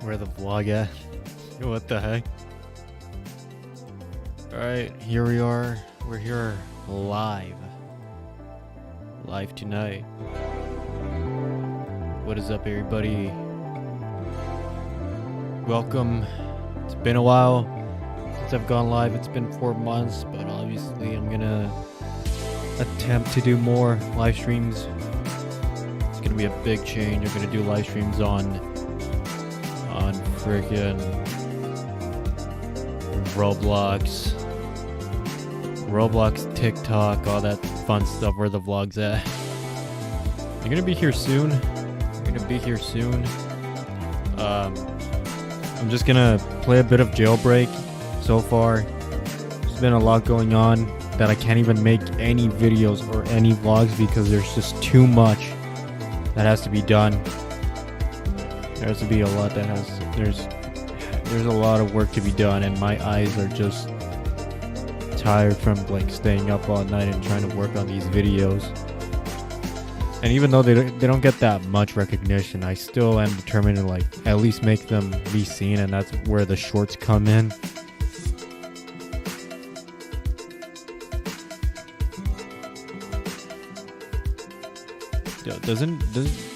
Where the vlog at? What the heck? Alright, here we are. We're here live. Live tonight. What is up, everybody? Welcome. It's been a while since I've gone live. It's been 4 months, but obviously I'm gonna attempt to do more live streams. It's gonna be a big change. I'm gonna do live streams on freaking Roblox, TikTok, all that fun stuff. Where the vlog's at. I'm gonna be here soon. I'm just gonna play a bit of Jailbreak. So far, there's been a lot going on that I can't even make any videos or any vlogs because there's just too much that has to be done. There has to be a lot there's a lot of work to be done, and my eyes are just tired from like staying up all night and trying to work on these videos. And even though they don't get that much recognition, I still am determined to like at least make them be seen, and that's where the shorts come in.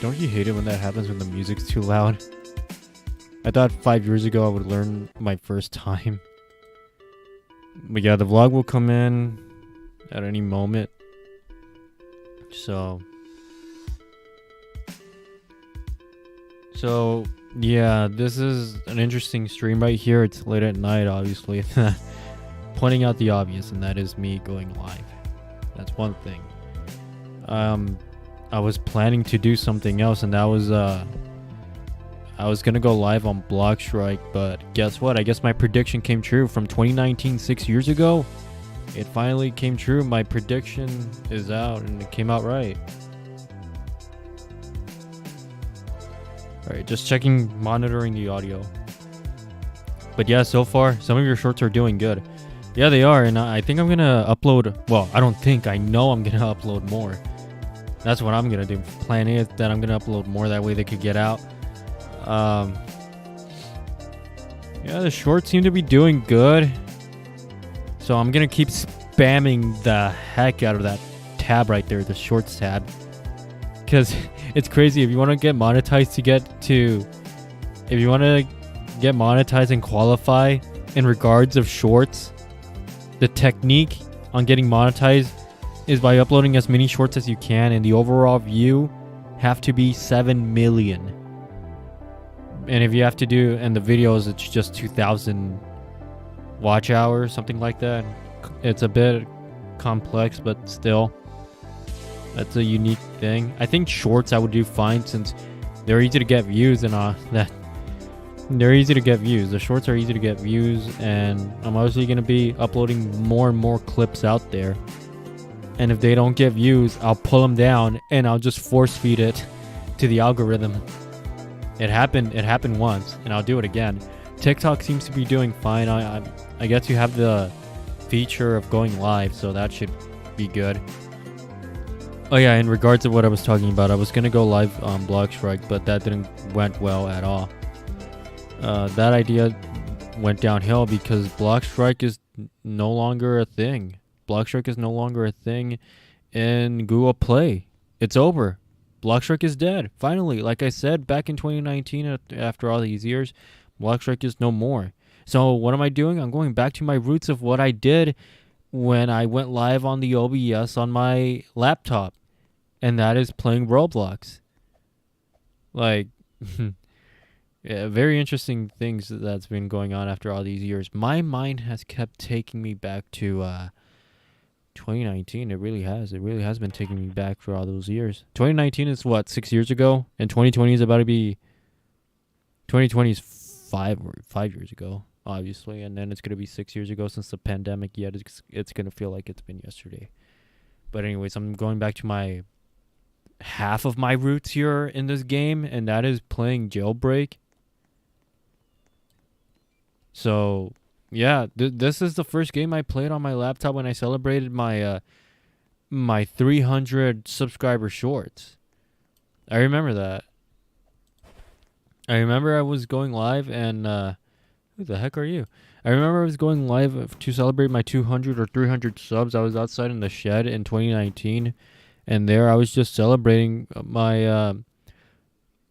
Don't you hate it when that happens, when the music's too loud? I thought 5 years ago I would learn my first time. But yeah, the vlog will come in at any moment. So yeah, this is an interesting stream right here. It's late at night, obviously. Pointing out the obvious, and that is me going live. That's one thing. I was planning to do something else, and that was I was gonna go live on Blockstrike, but guess what? I guess my prediction came true from 2019, 6 years ago. It finally came true. My prediction is out, and it came out right. Alright, just monitoring the audio. But yeah, so far, some of your shorts are doing good. Yeah, they are, and I think I'm gonna upload, well, I don't think, I know I'm gonna upload more. That's what I'm gonna do. Plan is that I'm gonna upload more, that way they could get out. Yeah, the shorts seem to be doing good. So I'm gonna keep spamming the heck out of that tab right there, the shorts tab. Because it's crazy. If you want to get monetized and qualify in regards of shorts, the technique on getting monetized is by uploading as many shorts as you can, and the overall view have to be 7 million. And if you have to do, and the videos, it's just 2,000 watch hours, something like that. It's a bit complex, but still, that's a unique thing. I think shorts I would do fine, since they're easy to get views, and that they're easy to get views. The shorts are easy to get views, and I'm obviously going to be uploading more and more clips out there. And if they don't get views, I'll pull them down, and I'll just force feed it to the algorithm. It happened once, and I'll do it again. TikTok seems to be doing fine. I guess you have the feature of going live, so that should be good. Oh yeah, in regards to what I was talking about, I was gonna go live on Blockstrike, but that didn't went well at all. That idea went downhill because Blockstrike is no longer a thing. Blockstrike is no longer a thing in Google Play. It's over. Blockstrike is dead. Finally, like I said back in 2019, after all these years, Blockstrike is no more. So what am I doing? I'm going back to my roots of what I did when I went live on the OBS on my laptop, and that is playing Roblox. Like, yeah, very interesting things that's been going on after all these years. My mind has kept taking me back to 2019. It really has been taking me back for all those years. 2019 is what, 6 years ago, and 2020 is about to be 2020 is 5 years ago, obviously, and then it's going to be 6 years ago since the pandemic. Yet it's going to feel like it's been yesterday. But anyways, I'm going back to my half of my roots here in this game, and that is playing Jailbreak. So yeah, this is the first game I played on my laptop when I celebrated my my 300 subscriber shorts. I remember that. I remember I was going live and who the heck are you? I remember I was going live to celebrate my 200 or 300 subs. I was outside in the shed in 2019, and there I was just celebrating my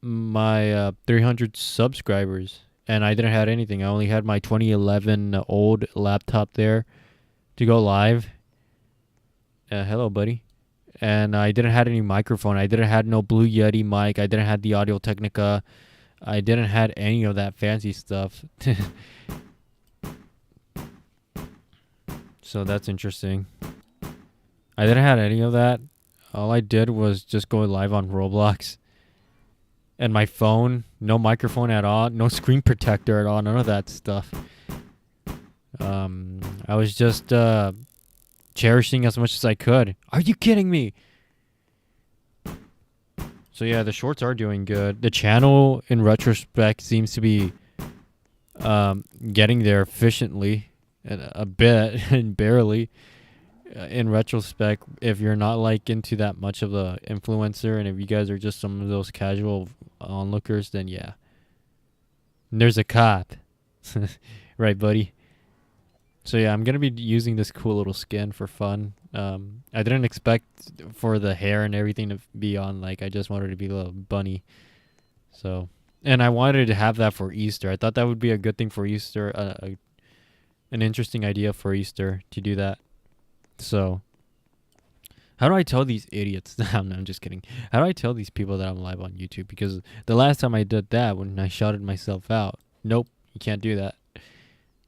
300 subscribers, and I didn't have anything. I only had my 2011 old laptop there to go live. Hello, buddy. And I didn't have any microphone. I didn't have no Blue Yeti mic. I didn't have the Audio Technica. I didn't had any of that fancy stuff. So that's interesting. I didn't have any of that. All I did was just go live on Roblox. And my phone, no microphone at all, no screen protector at all, none of that stuff. I was just cherishing as much as I could. Are you kidding me? So yeah, the shorts are doing good. The channel, in retrospect, seems to be getting there efficiently, a bit and barely. In retrospect, if you're not like into that much of the influencer, and if you guys are just some of those casual onlookers, then yeah, there's a cop, right, buddy? So yeah, I'm gonna be using this cool little skin for fun. I didn't expect for the hair and everything to be on. Like, I just wanted to be a little bunny. So, and I wanted to have that for Easter. I thought that would be a good thing for Easter. An interesting idea for Easter to do that. So, how do I tell these idiots? No, I'm just kidding. How do I tell these people that I'm live on YouTube? Because the last time I did that, when I shouted myself out, nope, you can't do that.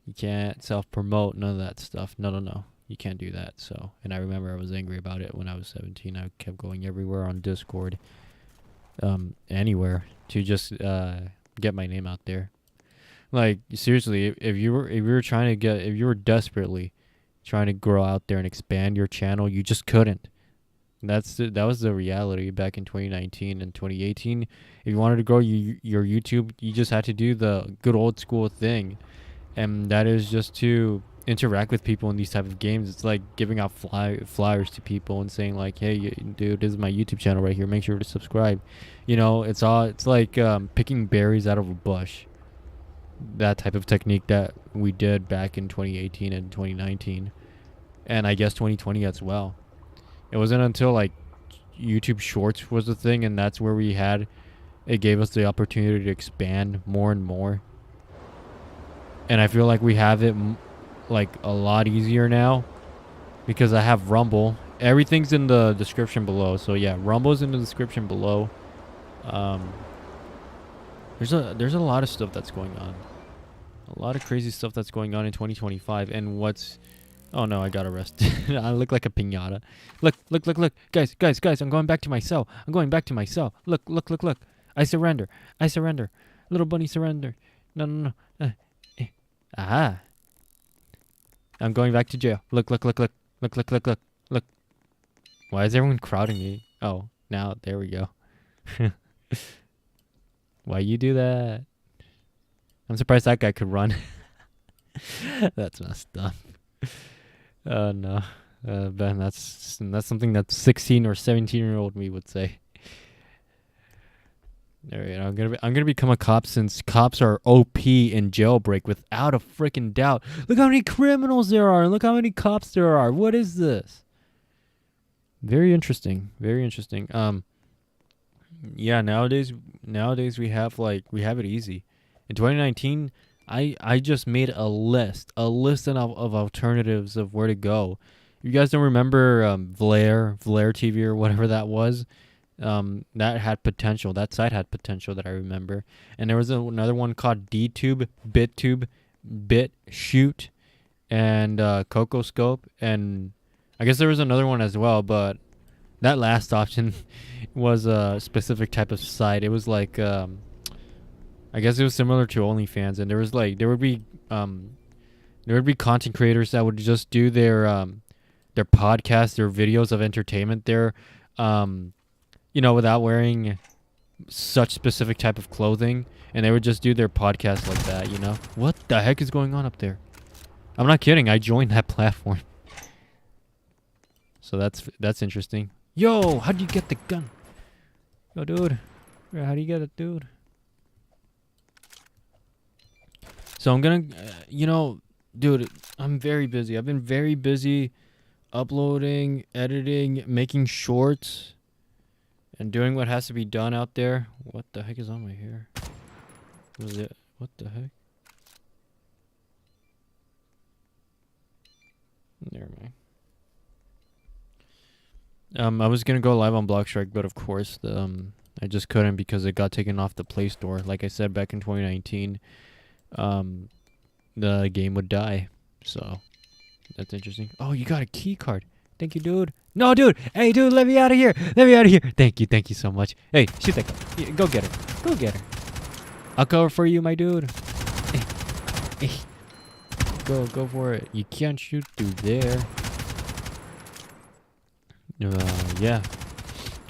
You can't self-promote, none of that stuff. No. You can't do that. So, and I remember I was angry about it when I was 17. I kept going everywhere on Discord, anywhere to just get my name out there. Like, seriously, if you were desperately trying to grow out there and expand your channel, you just couldn't. That was the reality back in 2019 and 2018. If you wanted to grow your YouTube, you just had to do the good old school thing, and that is just to interact with people in these type of games. It's like giving out flyers to people and saying like, "Hey, dude, this is my YouTube channel right here. Make sure to subscribe." You know, it's like picking berries out of a bush. That type of technique that we did back in 2018 and 2019, and I guess 2020 as well. It wasn't until like YouTube Shorts was the thing, and that's where it gave us the opportunity to expand more and more. And I feel like we have it like a lot easier now because I have Rumble. Everything's in the description below. So yeah, Rumble's in the description below. There's a lot of stuff that's going on. A lot of crazy stuff that's going on in 2025. And oh no, I got arrested. I look like a piñata. Look. Guys, I'm going back to my cell. Look. I surrender. Little bunny surrender. No. Aha. I'm going back to jail. Look. Why is everyone crowding me? Oh, now, there we go. Why you do that? I'm surprised that guy could run. That's messed up. No. Ben, that's something that 16 or 17-year-old me would say. All right, I'm gonna become a cop since cops are OP in Jailbreak without a freaking doubt. Look how many criminals there are, and look how many cops there are. What is this? Very interesting. Yeah, nowadays we have it easy. In 2019, I just made a list of alternatives of where to go. You guys don't remember Vlare TV or whatever that was? That had potential. That site had potential that I remember. And there was another one called DTube, BitTube, BitShoot, and CocoScope, and I guess there was another one as well, but that last option was a specific type of site. It was like I guess it was similar to OnlyFans, and there would be content creators that would just do their podcasts, their videos of entertainment there, without wearing such specific type of clothing, and they would just do their podcast like that, What the heck is going on up there? I'm not kidding. I joined that platform. So that's interesting. Yo, how do you get the gun? Yo, dude. How do you get it, dude? So I'm gonna, dude, I'm very busy. I've been very busy uploading, editing, making shorts, and doing what has to be done out there. What the heck is on my hair? Was it? What the heck? Never mind. I was gonna go live on Blockstrike, but of course, I just couldn't because it got taken off the Play Store. Like I said back in 2019, the game would die. So that's interesting. Oh, you got a key card. Thank you, dude. No, dude. Hey, dude, let me out of here. Let me out of here. Thank you. Thank you so much. Hey, shoot that guy. Yeah, go get her. Go get her. I'll cover for you, my dude. Hey. Go for it. You can't shoot through there. Yeah.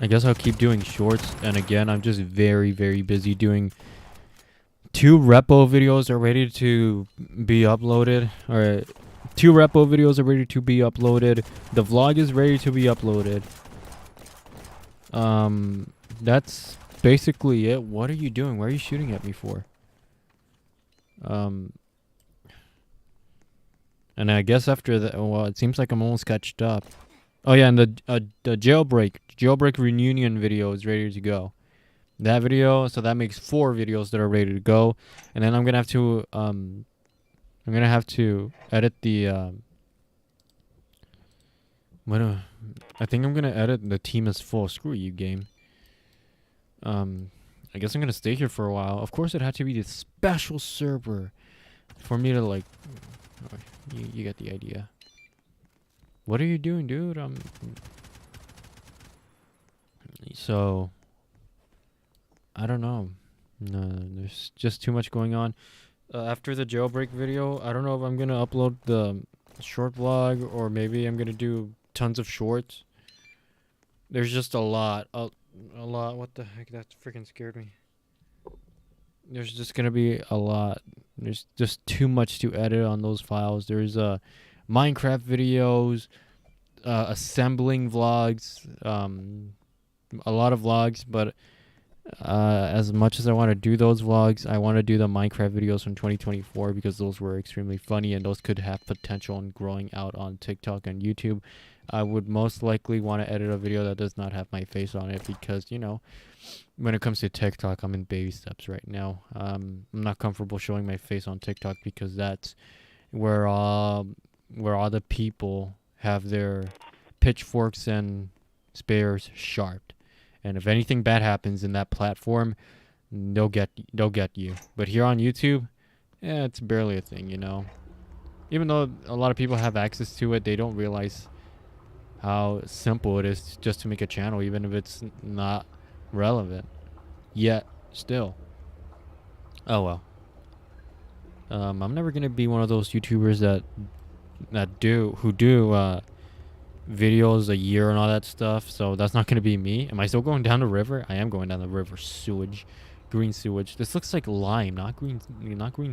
I guess I'll keep doing shorts. And again, I'm just very, very busy doing 2 repo videos are ready to be uploaded. Or 2 repo videos are ready to be uploaded. The vlog is ready to be uploaded. That's basically it. What are you doing? Why are you shooting at me for? And I guess after that, well, it seems like I'm almost catched up. Oh yeah, and the jailbreak reunion video is ready to go. That video, so that makes 4 videos that are ready to go, and then I'm gonna have to edit the I think I'm gonna edit the team as full. Screw you, game. I guess I'm gonna stay here for a while. Of course, it had to be the special server for me to like. You get the idea. What are you doing, dude? So I don't know. No, there's just too much going on. After the jailbreak video, I don't know if I'm gonna upload the short vlog or maybe I'm gonna do tons of shorts. There's just a lot. A lot. What the heck? That freaking scared me. There's just gonna be a lot. There's just too much to edit on those files. There's Minecraft videos, assembling vlogs, a lot of vlogs, but as much as I want to do those vlogs, I want to do the Minecraft videos from 2024 because those were extremely funny and those could have potential in growing out on TikTok and YouTube. I would most likely want to edit a video that does not have my face on it because, when it comes to TikTok, I'm in baby steps right now. I'm not comfortable showing my face on TikTok because that's where all the people have their pitchforks and spears sharp. And if anything bad happens in that platform, they'll get you. But here on YouTube, it's barely a thing, Even though a lot of people have access to it, they don't realize how simple it is just to make a channel, even if it's not relevant. Yet, still. Oh well. I'm never gonna be one of those YouTubers who do videos a year and all that stuff, so that's not gonna be me. Am I still going down the river? I am going down the river. Green sewage. This looks like lime, not green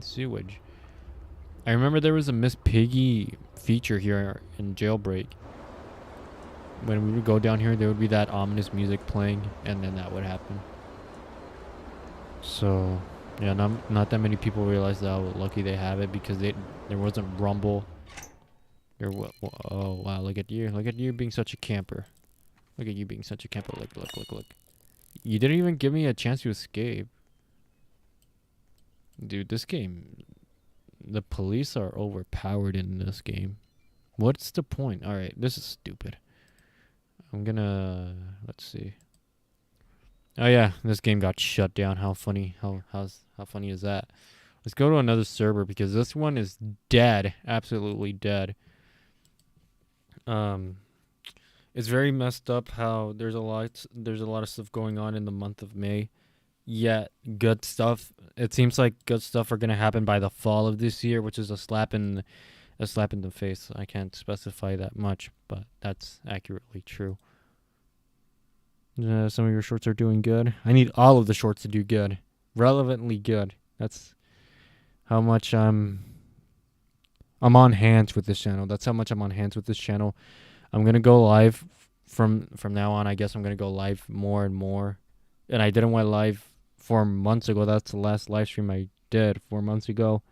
sewage. I remember there was a Miss Piggy feature here in Jailbreak. When we would go down here, there would be that ominous music playing, and then that would happen. So, yeah, not that many people realize how lucky they have it because there wasn't Rumble. Oh wow! Look at you being such a camper. Look at you being such a camper. Look. You didn't even give me a chance to escape, dude. This game, the police are overpowered in this game. What's the point? All right, this is stupid. Let's see. Oh yeah, this game got shut down. How funny? How funny is that? Let's go to another server because this one is dead. Absolutely dead. It's very messed up how there's a lot of stuff going on in the month of May. Yet good stuff. It seems like good stuff are gonna happen by the fall of this year, which is a slap in the face. I can't specify that much, but that's accurately true. Some of your shorts are doing good. I need all of the shorts to do good, relevantly good. That's how much I'm on hands with this channel. That's how much I'm on hands with this channel. I'm gonna go live from now on. I guess I'm gonna go live more and more. And I didn't went live 4 months ago. That's the last live stream I did 4 months ago.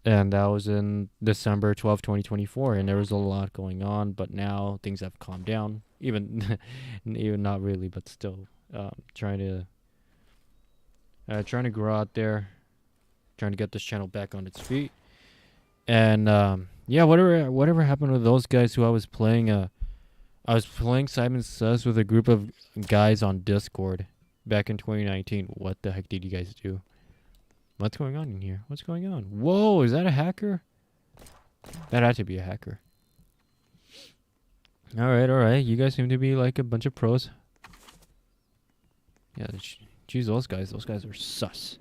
And that was in December 12th, 2024, and there was a lot going on, but now things have calmed down. Even even not really, but still trying to grow out there, trying to get this channel back on its feet. And yeah, whatever happened with those guys who I was playing Simon Says with a group of guys on Discord back in 2019. What the heck did you guys do? What's going on in here? What's going on? Whoa, is that a hacker? That had to be a hacker. All right. You guys seem to be like a bunch of pros. Yeah, geez, those guys are sus.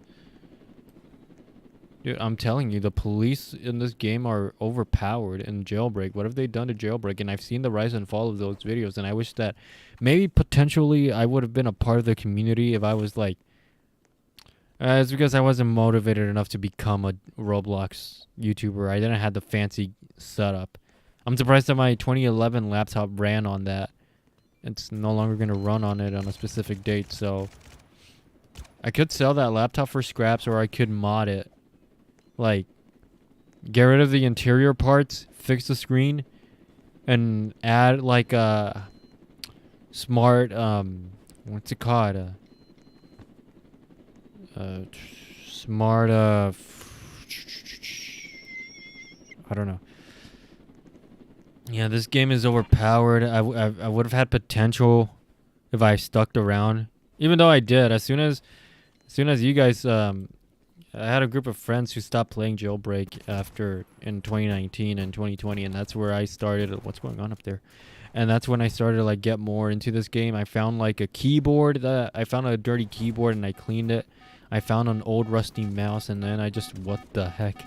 Dude, I'm telling you, the police in this game are overpowered in Jailbreak. What have they done to Jailbreak? And I've seen the rise and fall of those videos, and I wish that maybe potentially I would have been a part of the community if I was like... it's because I wasn't motivated enough to become a Roblox YouTuber. I didn't have the fancy setup. I'm surprised that my 2011 laptop ran on that. It's no longer going to run on it on a specific date, so... I could sell that laptop for scraps, or I could mod it. Like, get rid of the interior parts, fix the screen, and add like a smart, what's it called? Smart, I don't know. Yeah, this game is overpowered. I would have had potential if I stuck around. Even though I did. As soon as you guys, I had a group of friends who stopped playing Jailbreak after in 2019 and 2020, and that's where I started. What's going on up there? And that's when I started to like get more into this game. I found like a keyboard I found a dirty keyboard and I cleaned it. I found an old rusty mouse, and then I just, what the heck?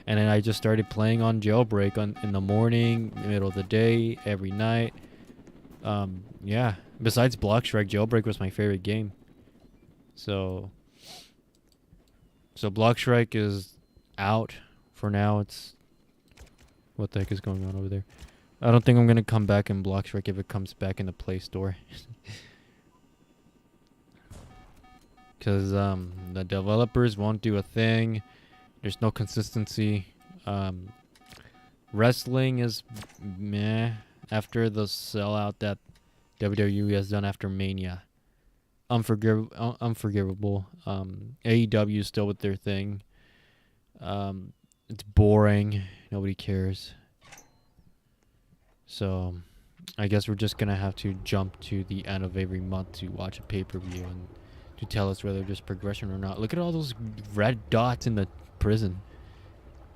And then I just started playing on Jailbreak in the morning, middle of the day, every night. Yeah. Besides Bloxstrike, Jailbreak was my favorite game. So Bloxstrike is out for now. It's... what the heck is going on over there? I don't think I'm going to come back in Bloxstrike if it comes back in the Play Store. Because the developers won't do a thing. There's no consistency. Wrestling is meh after the sellout that WWE has done after Mania. Unforgivable. AEW is still with their thing. It's boring. Nobody cares. So I guess we're just gonna have to jump to the end of every month to watch a pay-per-view and to tell us whether there's progression or not. Look at all those red dots in the prison.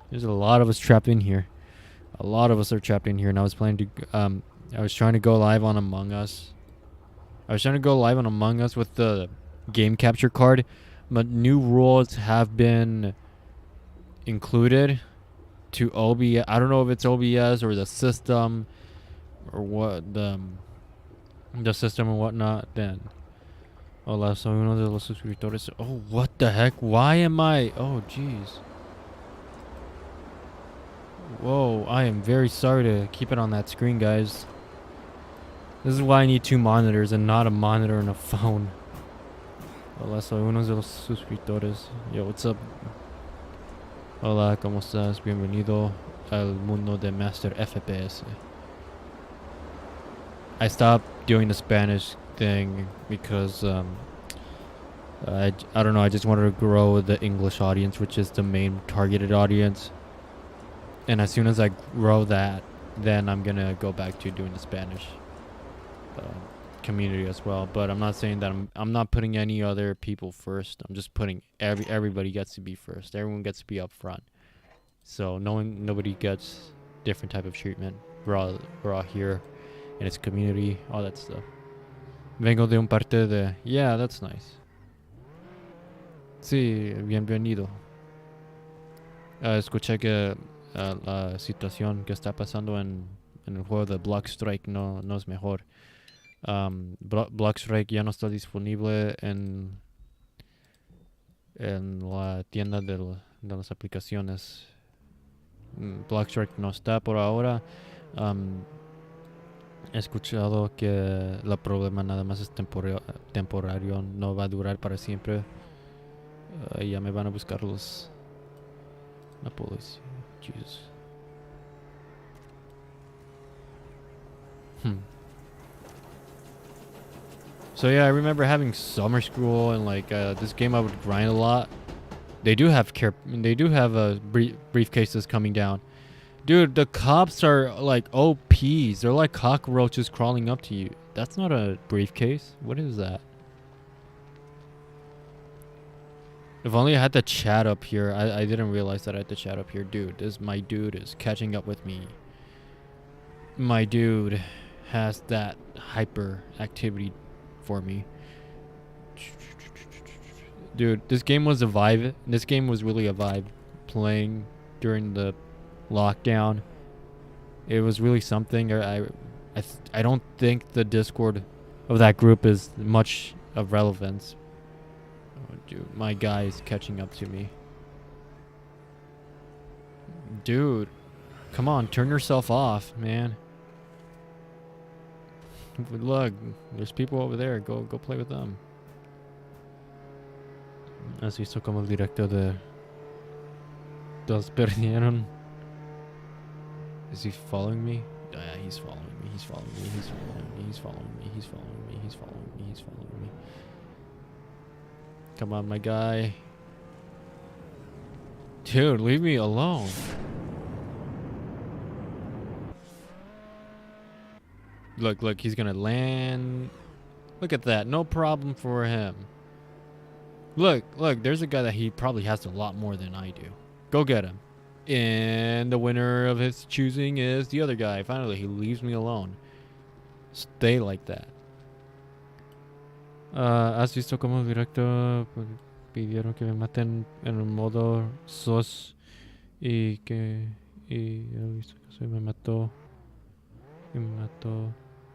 There's a lot of us trapped in here. A lot of us are trapped in here, and I was planning to I was trying to go live on Among Us. With the game capture card, but new rules have been included to OBS. I don't know if it's OBS or the system or what, the system and whatnot. Then hola, soy uno de los suscriptores. Oh, what the heck? Why am I? Oh, jeez. Whoa, I am very sorry to keep it on that screen, guys. This is why I need two monitors and not a monitor and a phone. Hola, soy uno de los suscriptores. Yo, what's up? Hola, ¿cómo estás? Bienvenido al mundo de Master FPS. I stopped doing the Spanish thing because I don't know, I just wanted to grow the English audience, which is the main targeted audience. And as soon as I grow that, then I'm gonna go back to doing the Spanish community as well. But I'm not saying that I'm not putting any other people first. I'm just putting everybody gets to be first. Everyone gets to be up front. So nobody gets different type of treatment. We're all here, and it's community, all that stuff. Vengo de un parte de... Yeah, that's nice. Sí, bienvenido. Escuché que la situación que está pasando en el juego de Bloxstrike no es mejor. Bloxstrike ya no está disponible en la tienda de las aplicaciones. Bloxstrike no está por ahora. He escuchado que el problema nada más es temporario, no va a durar para siempre. Ya me van a buscar los La policía. Jesus. So yeah, I remember having summer school and like this game I would grind a lot. They do have briefcases coming down. Dude, the cops are like OPs. They're like cockroaches crawling up to you. That's not a briefcase. What is that? If only I had the chat up here. I didn't realize that I had the chat up here. Dude, my dude is catching up with me. My dude has that hyper activity for me. Dude, this game was a vibe. This game was really a vibe playing during the lockdown. It was really something. I don't think the Discord of that group is much of relevance. Oh, dude, my guy is catching up to me. Dude, come on, turn yourself off, man. Look, there's people over there. Go play with them. ¿Has visto como el directo de Dos perdieron? Is he following me? Yeah, he's following me. He's following me. He's following me. He's following me. He's following me. He's following me. He's following me. Come on, my guy. Dude, leave me alone. Look, he's gonna land. Look at that. No problem for him. Look, there's a guy that he probably has a lot more than I do. Go get him. And the winner of his choosing is the other guy. Finally, he leaves me alone. Stay like that. ¿Has visto como directo pidieron que me maten en un modo SOS y he visto que se me mató? Y me mató.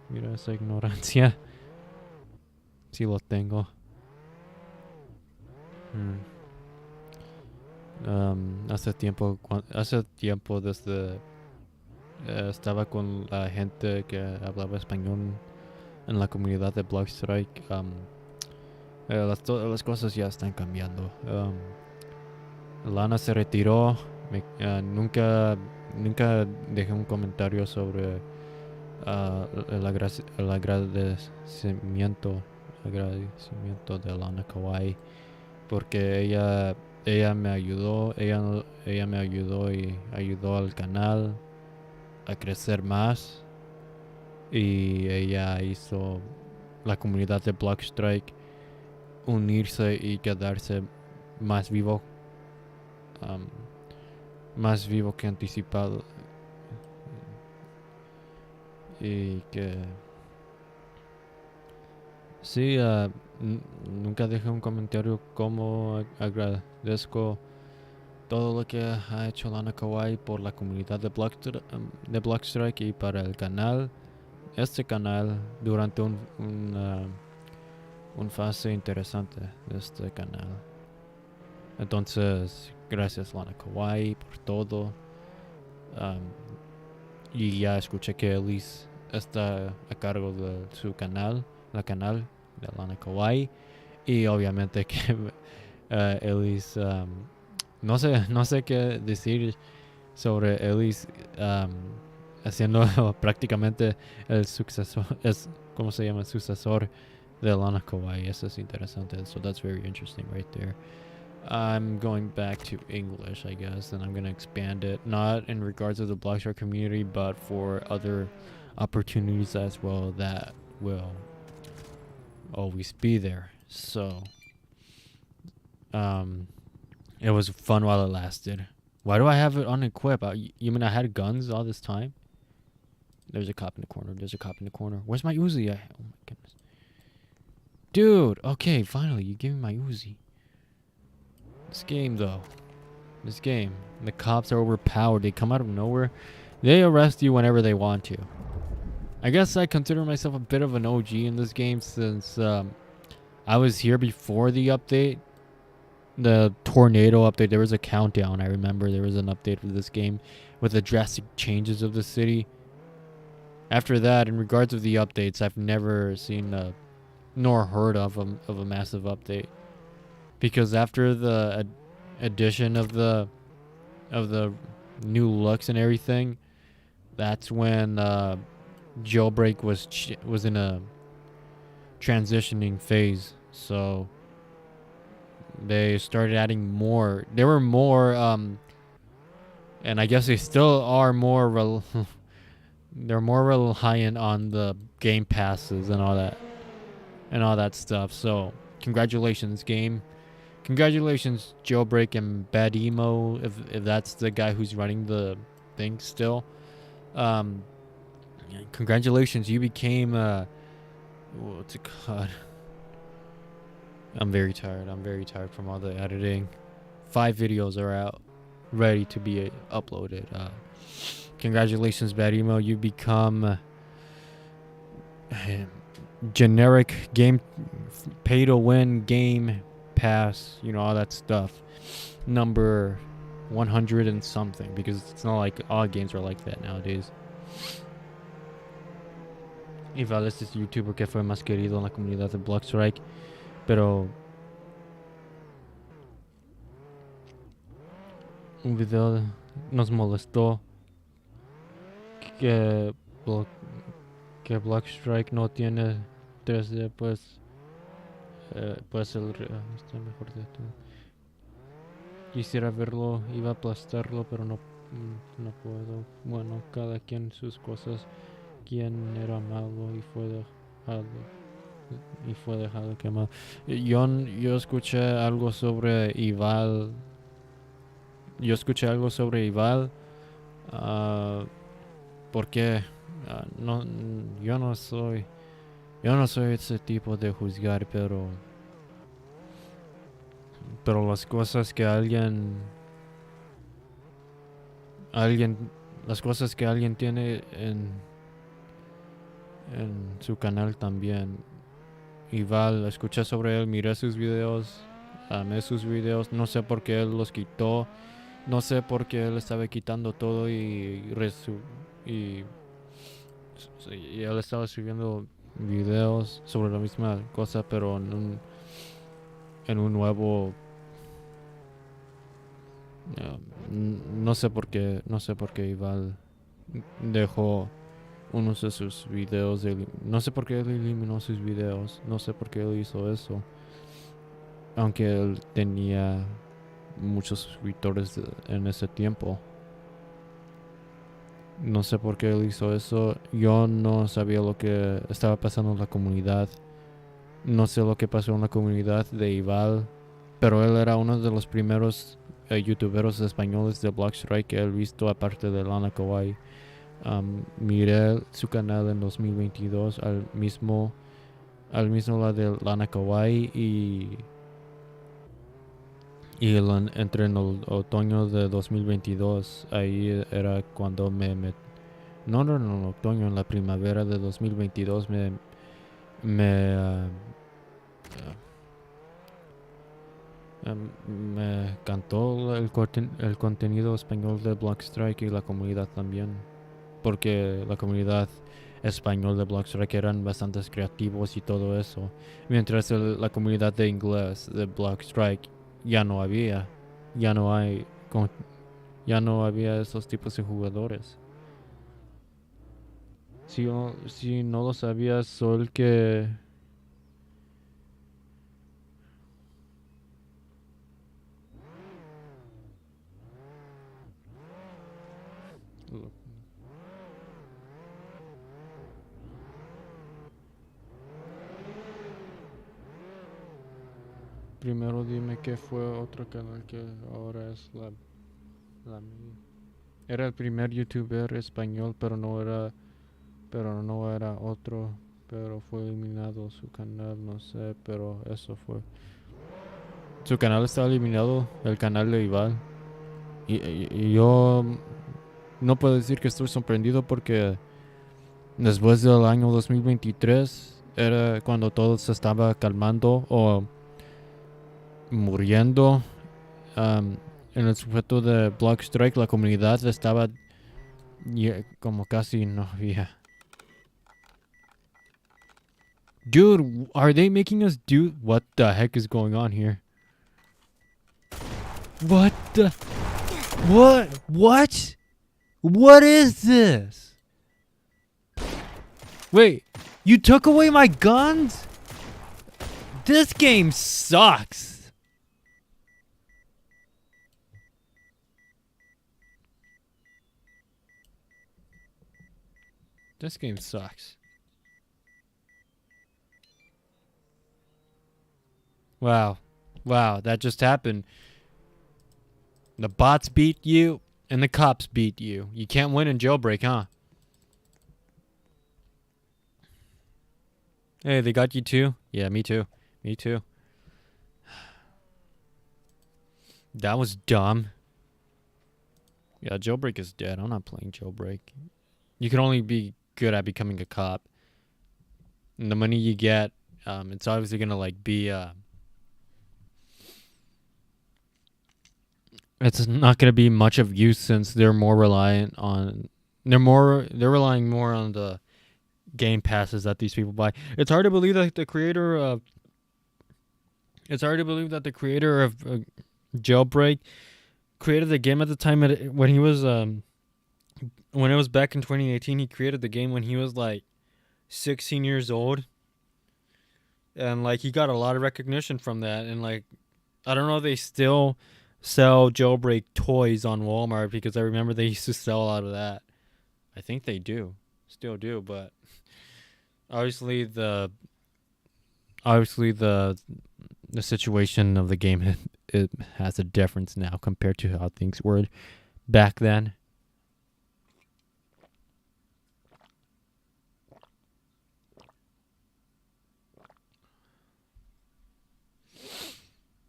Mira esa ignorancia. Sí lo tengo. Hace tiempo desde estaba con la gente que hablaba español en la comunidad de Blockstrike. Las cosas ya están cambiando. Lana se retiró. Nunca dejé un comentario sobre el agradecimiento de Lana Kawaii, porque ella me ayudó y ayudó al canal a crecer más, y ella hizo la comunidad de Blockstrike unirse y quedarse más vivo que anticipado, y que sí, nunca dejé un comentario como agradezco todo lo que ha hecho Lana Kawaii por la comunidad de Blockstrike y para el canal, este canal, durante un fase interesante de este canal. Entonces, gracias Lana Kawaii por todo. Y ya escuché que Elise está a cargo de su canal, la canal de Lana Kawaii, y obviamente que Elise, no sé qué decir sobre Elise haciendo prácticamente el sucesor, ¿cómo se llama? Sucesor de Lana Kawaii. Eso es interesante. So that's very interesting right there. I'm going back to English, I guess, and I'm going to expand it, not in regards to the Blockstrike community, but for other opportunities as well that will always be there. So, it was fun while it lasted. Why do I have it unequipped? You mean I had guns all this time? There's a cop in the corner. Where's my Uzi? Oh my goodness. Dude, okay, finally, you give me my Uzi. This game, the cops are overpowered. They come out of nowhere. They arrest you whenever they want to. I guess I consider myself a bit of an OG in this game, since I was here before the update. The tornado update, there was a countdown. I remember there was an update for this game with the drastic changes of the city. After that, in regards of the updates, I've never seen nor heard of a massive update. Because after the addition of the of the new looks and everything, that's when Jailbreak was in a transitioning phase. So they started adding more. There were more, and I guess they still are more. They're more reliant on the game passes and all that stuff. So congratulations, game. Congratulations, Jailbreak and Bad Emo, if that's the guy who's running the thing still. Congratulations, you became what's it called? I'm very tired from all the editing. 5 videos are out, ready to be uploaded. Congratulations, Bad Emo, you become generic game, pay to win game pass, all that stuff, number 100 and something, because it's not like all games are like that nowadays. Ival es este youtuber que fue más querido en la comunidad de Blockstrike, pero un video nos molestó que Blockstrike no tiene 3D, pues está mejor de todo. Quisiera verlo, iba a aplastarlo, pero no puedo. Bueno, cada quien sus cosas. Quien era malo y fue dejado quemado. Yo escuché algo sobre Ival. Porque yo no soy ese tipo de juzgar, pero las cosas que las cosas que alguien tiene en su canal también. Ival, escuché sobre él, miré sus videos, amé sus videos, no sé por qué él los quitó, no sé por qué él estaba quitando todo y él estaba subiendo videos sobre la misma cosa, pero en un nuevo, no sé por qué Ival dejó unos de sus videos, no sé por qué él eliminó sus videos, no sé por qué él hizo eso, aunque él tenía muchos suscriptores en ese tiempo. No sé por qué él hizo eso. Yo no sabía lo que estaba pasando en la comunidad. No sé lo que pasó en la comunidad de Ival, pero él era uno de los primeros youtuberos españoles de Blockstrike que he visto, aparte de Lana Kawaii. Miré su canal en 2022 al mismo la de Lana Kawaii y entre en el otoño de 2022, ahí era cuando en otoño, en la primavera de 2022 me encantó el contenido español de Blockstrike y la comunidad también, porque la comunidad español de Blockstrike eran bastante creativos y todo eso, mientras la comunidad de inglés de Blockstrike ya no había esos tipos de jugadores. Si no lo sabías, Sol, que primero dime qué fue otro canal que ahora es la mía. Era el primer youtuber español, pero no era otro, pero fue eliminado su canal, no sé, pero eso fue. Su canal está eliminado, el canal de Ival. Y yo no puedo decir que estoy sorprendido, porque después del año 2023 era cuando todo se estaba calmando o muriendo. En el sujeto de Blockstrike, la comunidad estaba como casi no había. Dude, are they making us do... What the heck is going on here? What the... What? What? What is this? Wait, you took away my guns? This game sucks. This game sucks. Wow. Wow, that just happened. The bots beat you, and the cops beat you. You can't win in Jailbreak, huh? Hey, they got you too? Yeah, me too. Me too. That was dumb. Yeah, Jailbreak is dead. I'm not playing Jailbreak. You can only be good at becoming a cop. And the money you get, it's obviously gonna like be it's not gonna be much of use since they're more reliant on they're relying more on the game passes that these people buy. It's hard to believe that the creator of Jailbreak created the game at the time when he was when it was back in 2018. He created the game when he was like 16 years old, and like he got a lot of recognition from that. And like I don't know if they still sell Jailbreak toys on Walmart, because I remember they used to sell a lot of that. I think they do, still do, but obviously the situation of the game it has a difference now compared to how things were back then.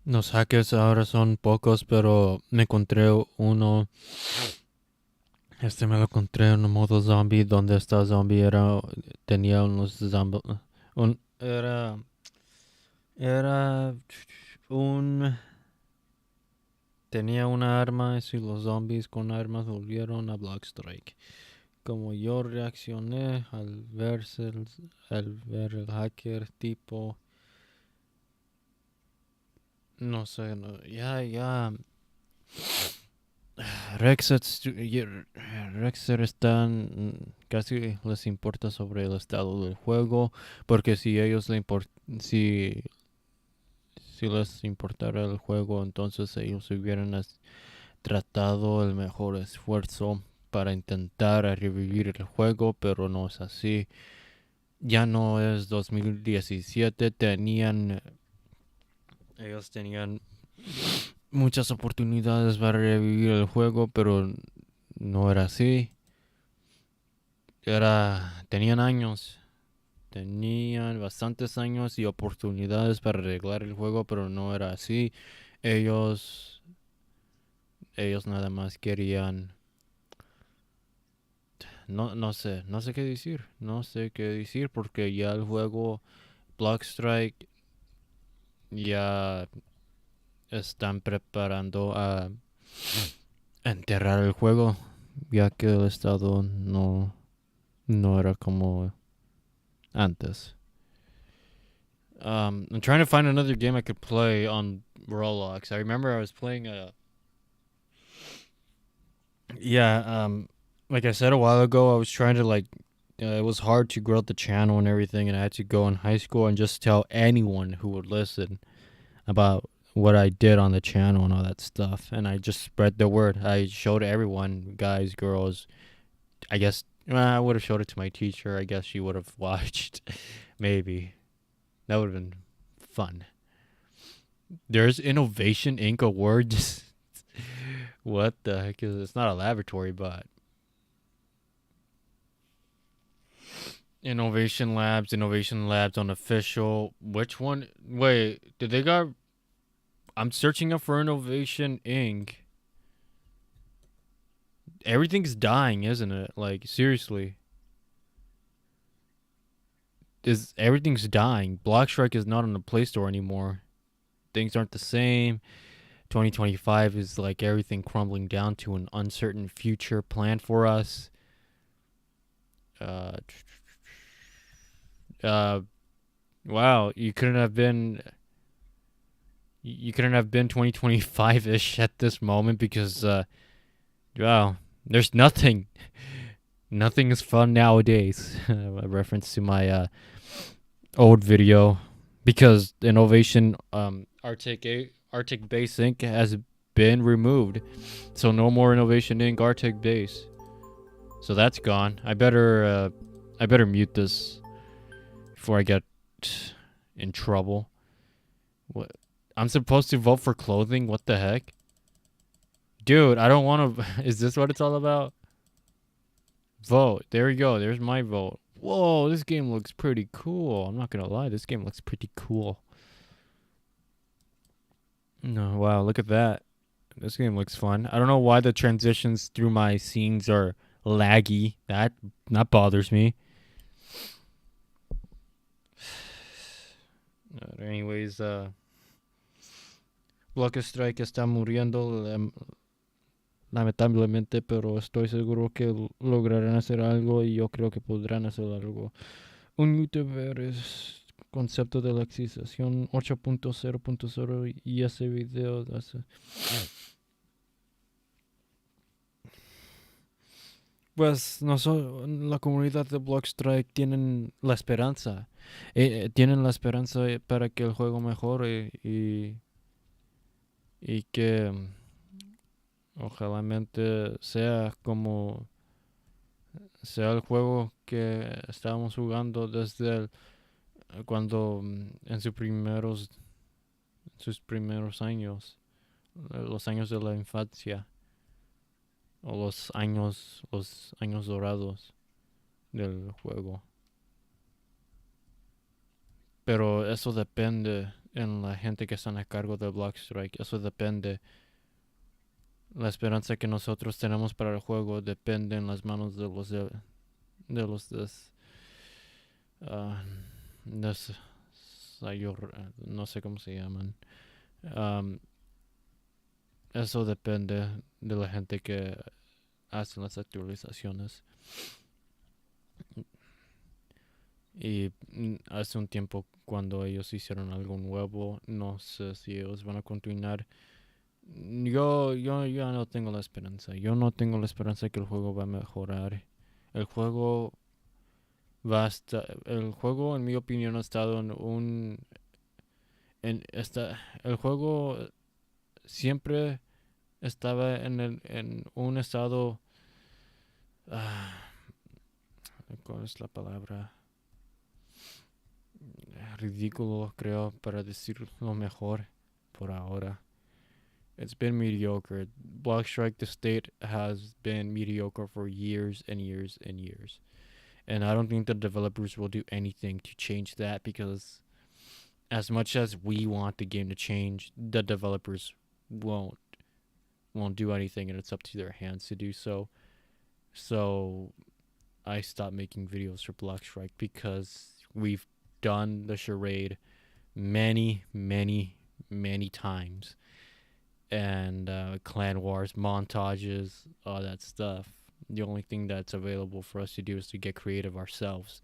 Los hackers ahora son pocos, pero me encontré uno. Me lo encontré en un modo zombie donde esta zombie tenía unos zombies. Era tenía una arma, y los zombies con armas volvieron a Blackstrike. Como yo reaccioné al ver el hacker tipo... No sé, ya... Rexer están... Casi les importa sobre el estado del juego, porque si ellos si les importara el juego, entonces ellos hubieran tratado el mejor esfuerzo para intentar revivir el juego, pero no es así. Ya no es 2017, ellos tenían muchas oportunidades para revivir el juego, pero no era así. Tenían bastantes años y oportunidades para arreglar el juego, pero no era así. Ellos nada más querían... No sé qué decir. No sé qué decir, porque ya el juego Blackstrike ya están preparando a enterrar el juego, ya que el estado no era como antes. I'm trying to find another game I could play on Roblox. I remember I was playing like I said a while ago, I was trying to it was hard to grow the channel and everything, and I had to go in high school and just tell anyone who would listen about what I did on the channel and all that stuff, and I just spread the word. I showed everyone, guys, girls. I guess I would have showed it to my teacher. I guess she would have watched. Maybe that would have been fun. There's Innovation Inc. awards. What the heck is it? It's not a laboratory, but Innovation Labs unofficial. Which one? Wait, did they got... I'm searching up for Innovation Inc. Everything's dying, isn't it? Like, seriously. Everything's dying. Blackstrike is not on the Play Store anymore. Things aren't the same. 2025 is like everything crumbling down to an uncertain future planned for us. Wow, you couldn't have been 2025-ish at this moment, because Wow, there's nothing. Nothing is fun nowadays. A reference to my old video, because innovation Arctic Base Inc. has been removed, so no more Innovation Inc. Arctic Base. So that's gone. I better mute this before I get in trouble. What? I'm supposed to vote for clothing? What the heck? Dude, I don't want to. Is this what it's all about? Vote. There we go. There's my vote. Whoa, this game looks pretty cool. I'm not gonna lie, this game looks pretty cool. No, wow, look at that. This game looks fun. I don't know why the transitions through my scenes are laggy. That bothers me. Anyways, Block Strike está muriendo lamentablemente, pero estoy seguro que lograrán hacer algo y yo creo que podrán hacer algo. Un youtuber es concepto de la existenciación 8.0.0 y ese video hace... Pues la comunidad de Blockstrike tienen la esperanza. Tienen la esperanza para que el juego mejore y que ojalá sea como sea el juego que estábamos jugando desde cuando en sus primeros años, los años de la infancia, o los años dorados del juego. Pero eso depende en la gente que están a cargo de Blockstrike. Eso depende. La esperanza que nosotros tenemos para el juego depende en las manos de los no sé cómo se llaman. Eso depende de la gente que hace las actualizaciones. Y hace un tiempo, cuando ellos hicieron algo nuevo, no sé si ellos van a continuar. Yo no tengo la esperanza. Yo no tengo la esperanza que el juego va a mejorar. El juego en mi opinión, ha estado el juego siempre estaba en un estado, ¿cuál es la palabra? Ridículo, creo, para decirlo mejor por ahora. It's been mediocre. Blockstrike, the state, has been mediocre for years and years and years. And I don't think the developers will do anything to change that, because as much as we want the game to change, the developers won't do anything, and it's up to their hands to do so. So I stopped making videos for Blockstrike because we've done the charade many times, and clan wars, montages, all that stuff. The only thing that's available for us to do is to get creative ourselves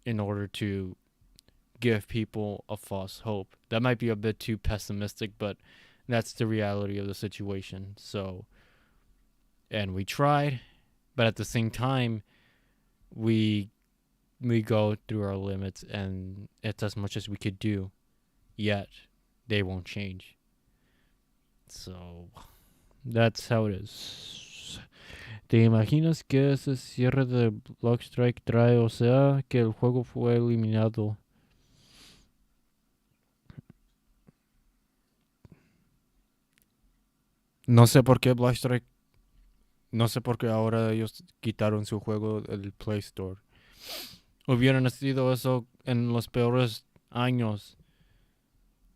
in order to give people a false hope. That might be a bit too pessimistic, but that's the reality of the situation. So, and we tried, but at the same time, we go through our limits, and it's as much as we could do, yet they won't change. So that's how it is. ¿Te imaginas que ese cierre de Blockstrike trae, o sea, que el juego fue eliminado? No sé por qué Blockstrike, no sé por qué ahora ellos quitaron su juego del Play Store. Hubieran sido eso en los peores años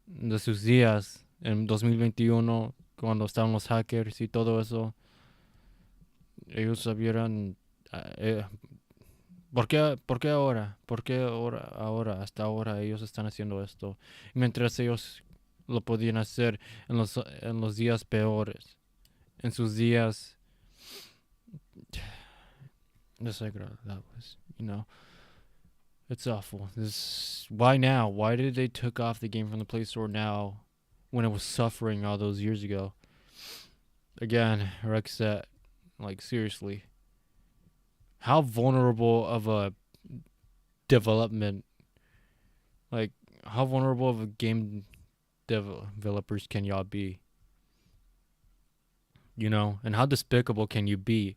de sus días, en 2021, cuando estaban los hackers y todo eso. Ellos sabieran ¿por qué ahora? ¿Por qué ahora? Hasta ahora ellos están haciendo esto, mientras ellos lo podían hacer en los días peores, en sus días desagradables, you know. It's awful. Why now? Why did they took off the game from the Play Store now, when it was suffering all those years ago? again, Rexet, like seriously, how vulnerable of a development, like how vulnerable of a game developers can y'all be? You know, and how despicable can you be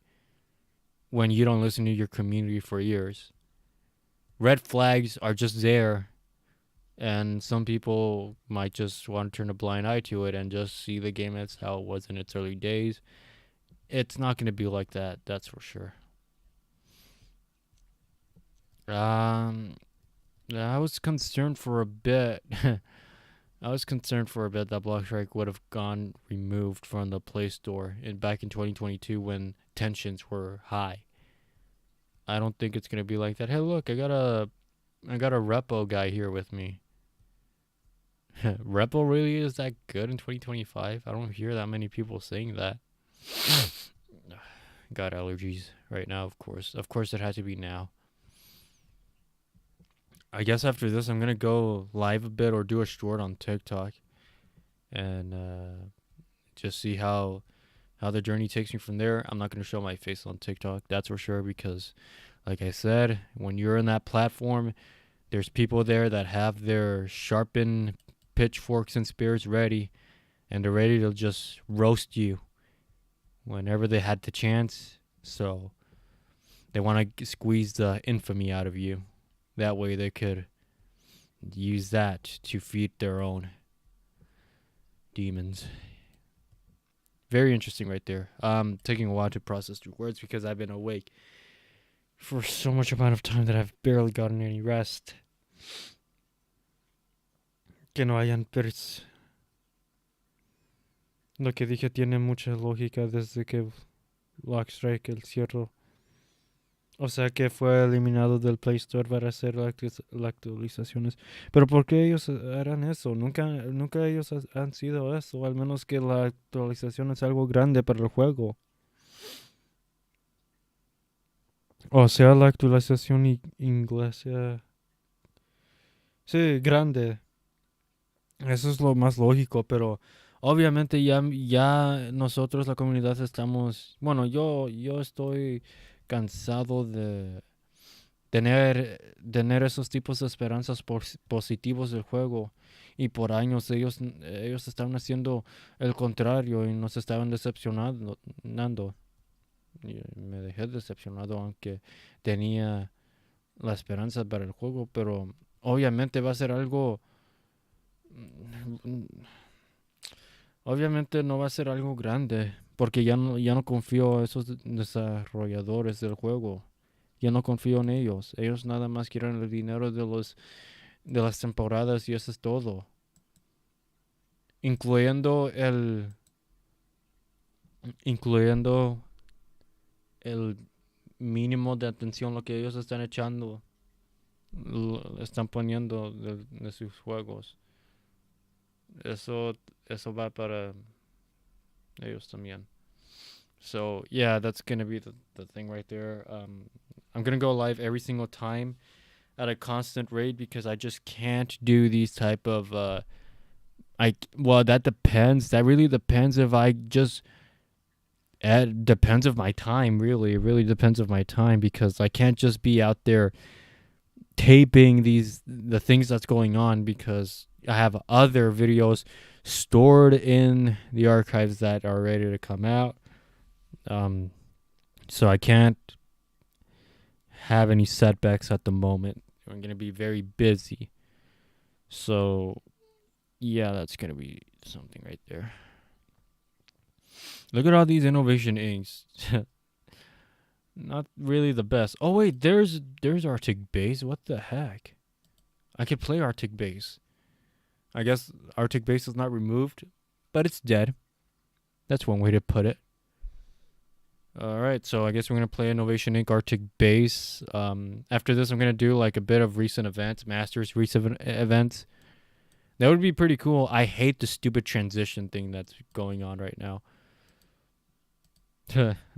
when you don't listen to your community for years? Red flags are just there, and some people might just want to turn a blind eye to it and just see the game as how it was in its early days. It's not going to be like that, that's for sure. Um, I was concerned for a bit. I was concerned for a bit that Blockstrike would have gone removed from the Play Store back in 2022 when tensions were high. I don't think it's gonna be like that. Hey, look, I got a repo guy here with me. Repo really is that good in 2025? I don't hear that many people saying that. Got allergies right now, of course. Of course, it had to be now. I guess after this, I'm gonna go live a bit or do a short on TikTok, and just see how the journey takes me from there. I'm not gonna show my face on TikTok, that's for sure, because, like I said, when you're in that platform, there's people there that have their sharpened pitchforks and spears ready, and they're ready to just roast you whenever they had the chance. So they want to squeeze the infamy out of you. That way they could use that to feed their own demons. Very interesting right there. Taking a while to process through words because I've been awake for so much amount of time that I've barely gotten any rest. Que no hayan Lo que dije tiene mucha lógica desde que Blockstrike el cierro. O sea que fue eliminado del Play Store para hacer las actualizaciones. Pero ¿por qué ellos harán eso? Nunca ellos han sido eso. Al menos que la actualización es algo grande para el juego. O sea, la actualización inglesa. Sí, grande. Eso es lo más lógico, pero obviamente ya nosotros, la comunidad, estamos... Bueno, yo estoy cansado de tener esos tipos de esperanzas positivos del juego, y por años ellos estaban haciendo el contrario y nos estaban decepcionando. Y me dejé decepcionado, aunque tenía la esperanza para el juego, pero obviamente va a ser algo... Obviamente no va a ser algo grande, porque ya no confío en esos desarrolladores del juego. Ya no confío en ellos. Ellos nada más quieren el dinero de las temporadas y eso es todo. Incluyendo el mínimo de atención lo que ellos están echando, están poniendo de sus juegos. Eso va para ellos también. So yeah, that's gonna be the thing right there. I'm gonna go live every single time at a constant rate because I just can't do these type of well, that depends. That really depends if I just... It depends of my time, really. It really depends of my time because I can't just be out there taping the things that's going on because I have other videos stored in the archives that are ready to come out. So I can't have any setbacks at the moment. I'm going to be very busy. So yeah, that's going to be something right there. Look at all these innovation inks. Not really the best. Oh wait, there's Arctic Base. What the heck? I could play Arctic Base. I guess Arctic Base is not removed, but it's dead. That's one way to put it. Alright, so I guess we're going to play Innovation Inc. Arctic Base. After this, I'm going to do like a bit of recent events, Masters recent events. That would be pretty cool. I hate the stupid transition thing that's going on right now.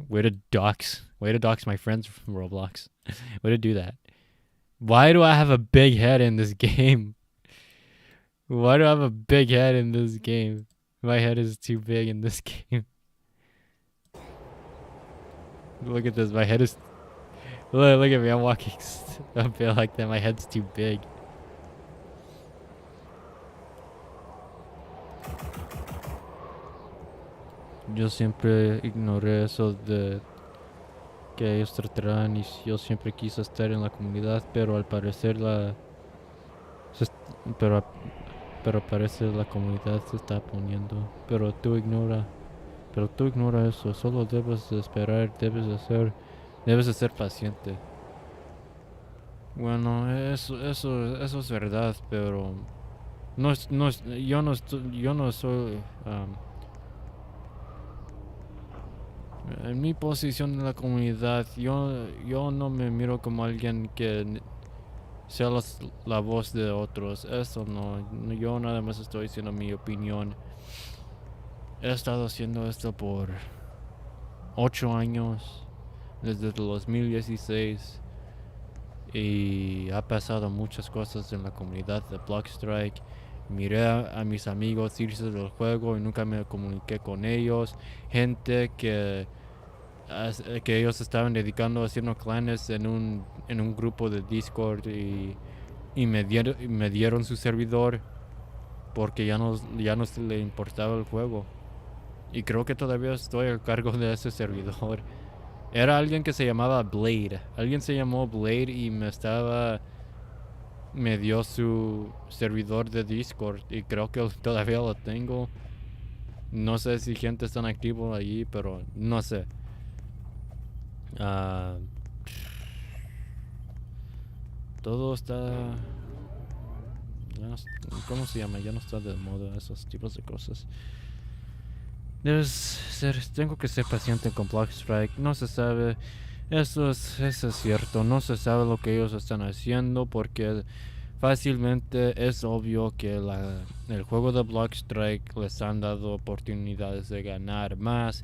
Way to dox my friends from Roblox. Way to do that. Why do I have a big head in this game? Why do I have a big head in this game? My head is too big in this game. Look at this. My head is. Look at me. I'm walking. I feel like that. My head's too big. Yo siempre ignoré eso de que ellos tratarán y yo siempre quise estar en la comunidad, pero al parecer se est- pero pero parece la comunidad se está poniendo. Pero tú ignora eso. Solo debes de esperar. Debes de ser paciente. Bueno, eso es verdad, pero yo no soy, en mi posición en la comunidad, yo no me miro como alguien que sea la voz de otros. Eso no, yo nada más estoy diciendo mi opinión. He estado haciendo esto por 8 años, desde el 2016. Y ha pasado muchas cosas en la comunidad de Blockstrike. Miré a mis amigos irse del juego y nunca me comuniqué con ellos. Gente que ellos estaban dedicando haciendo clanes en un grupo de Discord y me dieron su servidor porque ya no le importaba el juego. Y creo que todavía estoy a cargo de ese servidor. Era alguien que se llamaba Blade. Alguien se llamó Blade y me dio su servidor de Discord y creo que todavía lo tengo. No sé si gente está activo allí, pero no sé. Ah, todo está... ¿Cómo se llama? Ya no está de moda esos tipos de cosas. Tengo que ser paciente con Blockstrike. No se sabe. Eso es cierto. No se sabe lo que ellos están haciendo porque fácilmente es obvio que el juego de Blockstrike les han dado oportunidades de ganar más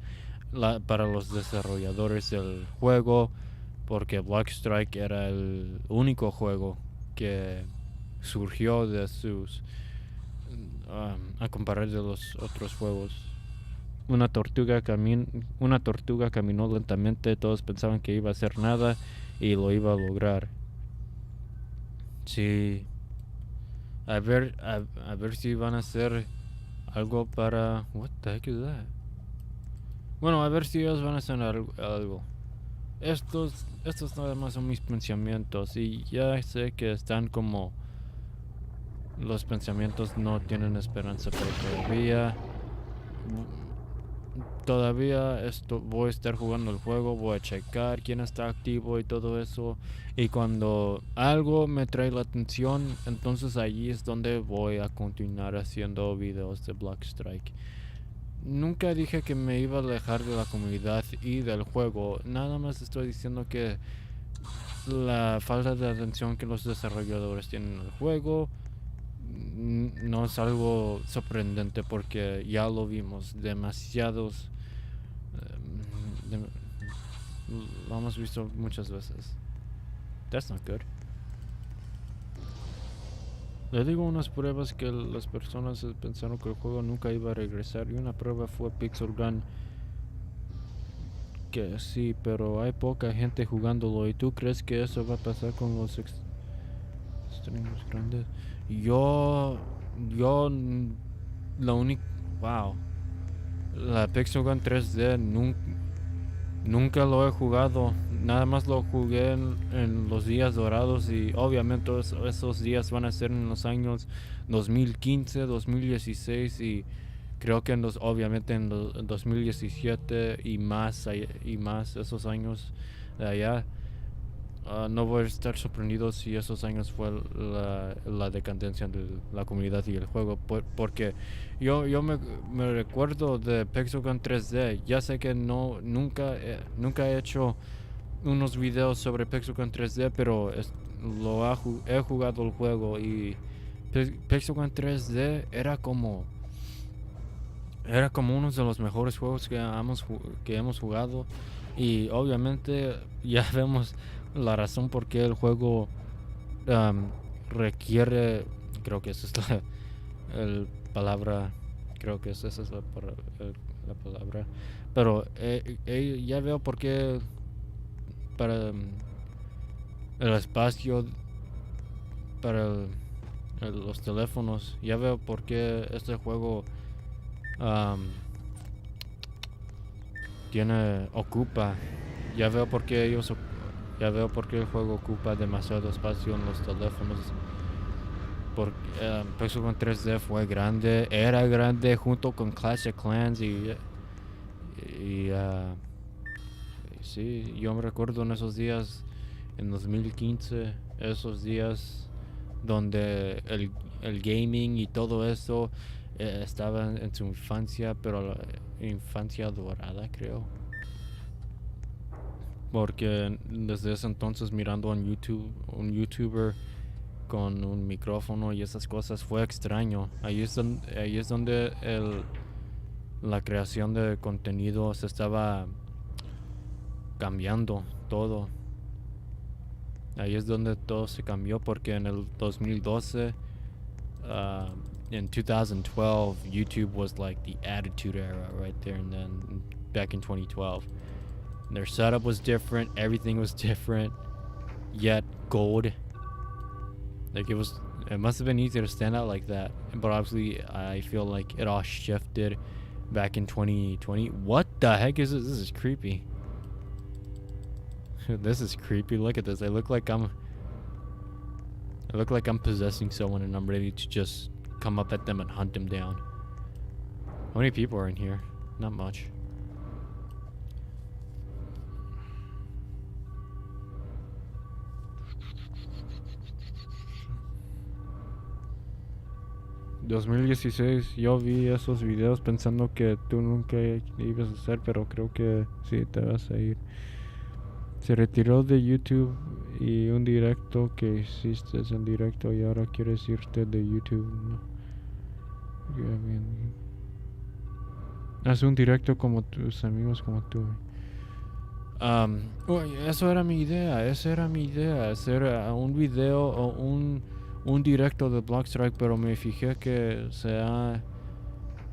para los desarrolladores del juego, porque Blockstrike era el único juego que surgió de sus a comparar de los otros juegos. Una tortuga caminó lentamente. Todos pensaban que iba a hacer nada y lo iba a lograr. Sí. A ver si van a hacer algo para... What the heck is that? Bueno, a ver si ellos van a hacer algo. Estos nada más son mis pensamientos y ya sé que están como... Los pensamientos no tienen esperanza, pero todavía voy a estar jugando el juego, voy a checar quién está activo y todo eso. Y cuando algo me trae la atención, entonces allí es donde voy a continuar haciendo videos de Blockstrike. Nunca dije que me iba a alejar de la comunidad y del juego. Nada más estoy diciendo que la falta de atención que los desarrolladores tienen en el juego no es algo sorprendente porque ya lo vimos demasiados. Lo hemos visto muchas veces. That's not good. Le digo unas pruebas que las personas pensaron que el juego nunca iba a regresar y una prueba fue Pixel Gun. Que sí, pero hay poca gente jugándolo. ¿Y tú crees que eso va a pasar con los extremos grandes? Yo la única... Wow. La Pixel Gun 3D nunca lo he jugado. Nada más lo jugué en los días dorados y obviamente esos días van a ser en los años 2015, 2016 y creo que obviamente en 2017 y más esos años de allá. No voy a estar sorprendido si esos años fue la decadencia de la comunidad y el juego, porque yo me recuerdo de Pixel Gun 3D. Ya sé que nunca he hecho unos videos sobre Pixel Gun 3D, pero he jugado el juego y Pixel Gun 3D era como uno de los mejores juegos que hemos jugado y obviamente ya vemos la razón por qué el juego requiere, creo que esa es la palabra, creo que esa es la palabra, pero ya veo por qué para el espacio para los teléfonos. Ya veo por qué este juego ocupa. Ya veo por qué el juego ocupa demasiado espacio en los teléfonos. Porque Pixel 3D era grande junto con Clash of Clans y sí, yo me recuerdo en esos días, en 2015, esos días donde el gaming y todo eso estaba en su infancia, pero la infancia dorada, creo. Porque desde ese entonces mirando en YouTube, un youtuber con un micrófono y esas cosas fue extraño. Ahí es donde la creación de contenido se estaba cambiando todo. Ahí es donde todo se cambió, porque en el 2012, in 2012, YouTube was like the attitude era right there, and then back in 2012. Their setup was different, everything was different, yet gold. Like it must have been easier to stand out like that. But obviously, I feel like it all shifted back in 2020. What the heck is this? This is creepy. This is creepy. Look at this. I look like I'm possessing someone and I'm ready to just come up at them and hunt them down. How many people are in here? Not much. ...2016... yo vi esos videos pensando que tú nunca ibas a hacer, pero creo que sí te vas a ir. Se retiró de YouTube y un directo que hiciste en directo y ahora quieres irte de YouTube, ¿no? Haz un directo como tus amigos, como tú. Esa era mi idea, hacer un video o un directo de Blockstrike, pero me fijé que sea...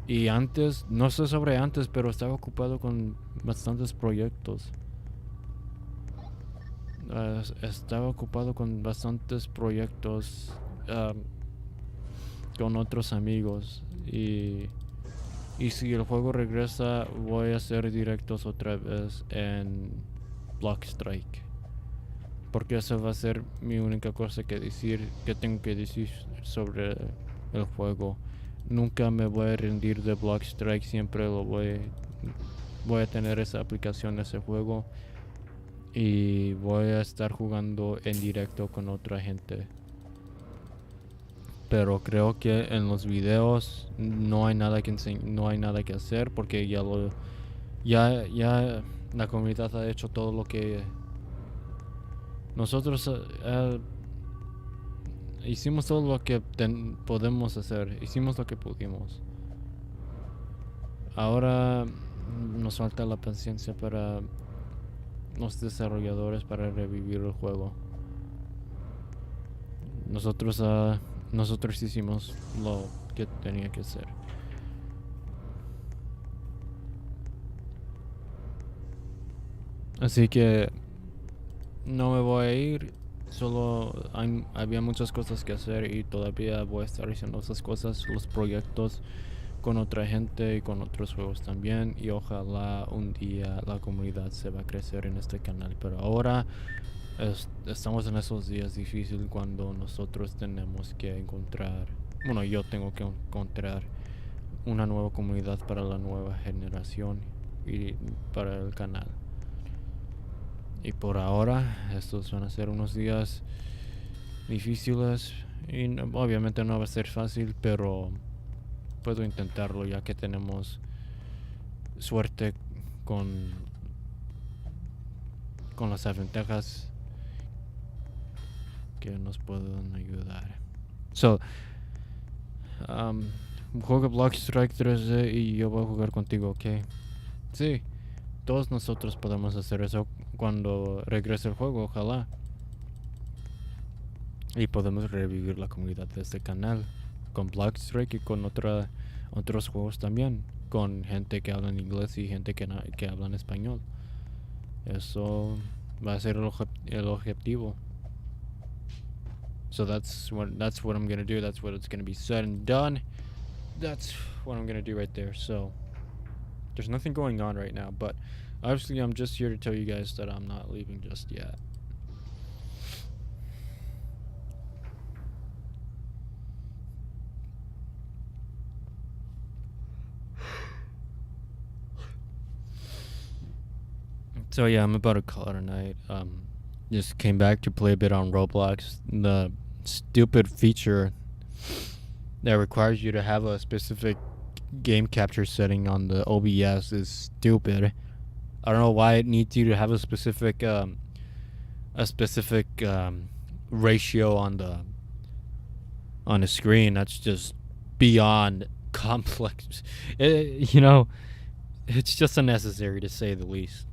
Y antes, no sé sobre antes, pero estaba ocupado con bastantes proyectos. Con otros amigos. Y si el juego regresa, voy a hacer directos otra vez en Blockstrike. Porque esa va a ser mi única cosa que tengo que decir sobre el juego. Nunca me voy a rendir de Blockstrike, siempre voy a tener esa aplicación, ese juego. Y voy a estar jugando en directo con otra gente. Pero creo que en los videos no hay nada que no hay nada que hacer, porque ya la comunidad ha hecho todo lo que nosotros hicimos todo lo que podemos hacer. Hicimos lo que pudimos. Ahora nos falta la paciencia para los desarrolladores para revivir el juego. Nosotros hicimos lo que tenía que hacer. Así que no me voy a ir. Solo había muchas cosas que hacer y todavía voy a estar haciendo esas cosas, los proyectos con otra gente y con otros juegos también, y ojalá un día la comunidad se va a crecer en este canal. Pero ahora estamos en esos días difíciles cuando nosotros tenemos que yo tengo que encontrar una nueva comunidad para la nueva generación y para el canal. Y por ahora estos van a ser unos días difíciles y obviamente no va a ser fácil, pero puedo intentarlo, ya que tenemos suerte con las ventajas que nos pueden ayudar. Juega Blockstrike 3D y yo voy a jugar contigo, ¿ok? Sí, todos nosotros podemos hacer eso cuando regrese el juego, ojalá. Y podemos revivir la comunidad de este canal con Blockstrike y con otros juegos también, con gente que habla en inglés y gente que habla en español. Eso va a ser el objetivo. So that's what I'm gonna do. That's what it's gonna be said and done. That's what I'm gonna do right there. So there's nothing going on right now, but obviously I'm just here to tell you guys that I'm not leaving just yet. So yeah, I'm about to call it a night. Just came back to play a bit on Roblox. The stupid feature that requires you to have a specific game capture setting on the OBS is stupid. I don't know why it needs you to have a specific ratio on the screen. That's just beyond complex. It's just unnecessary to say the least.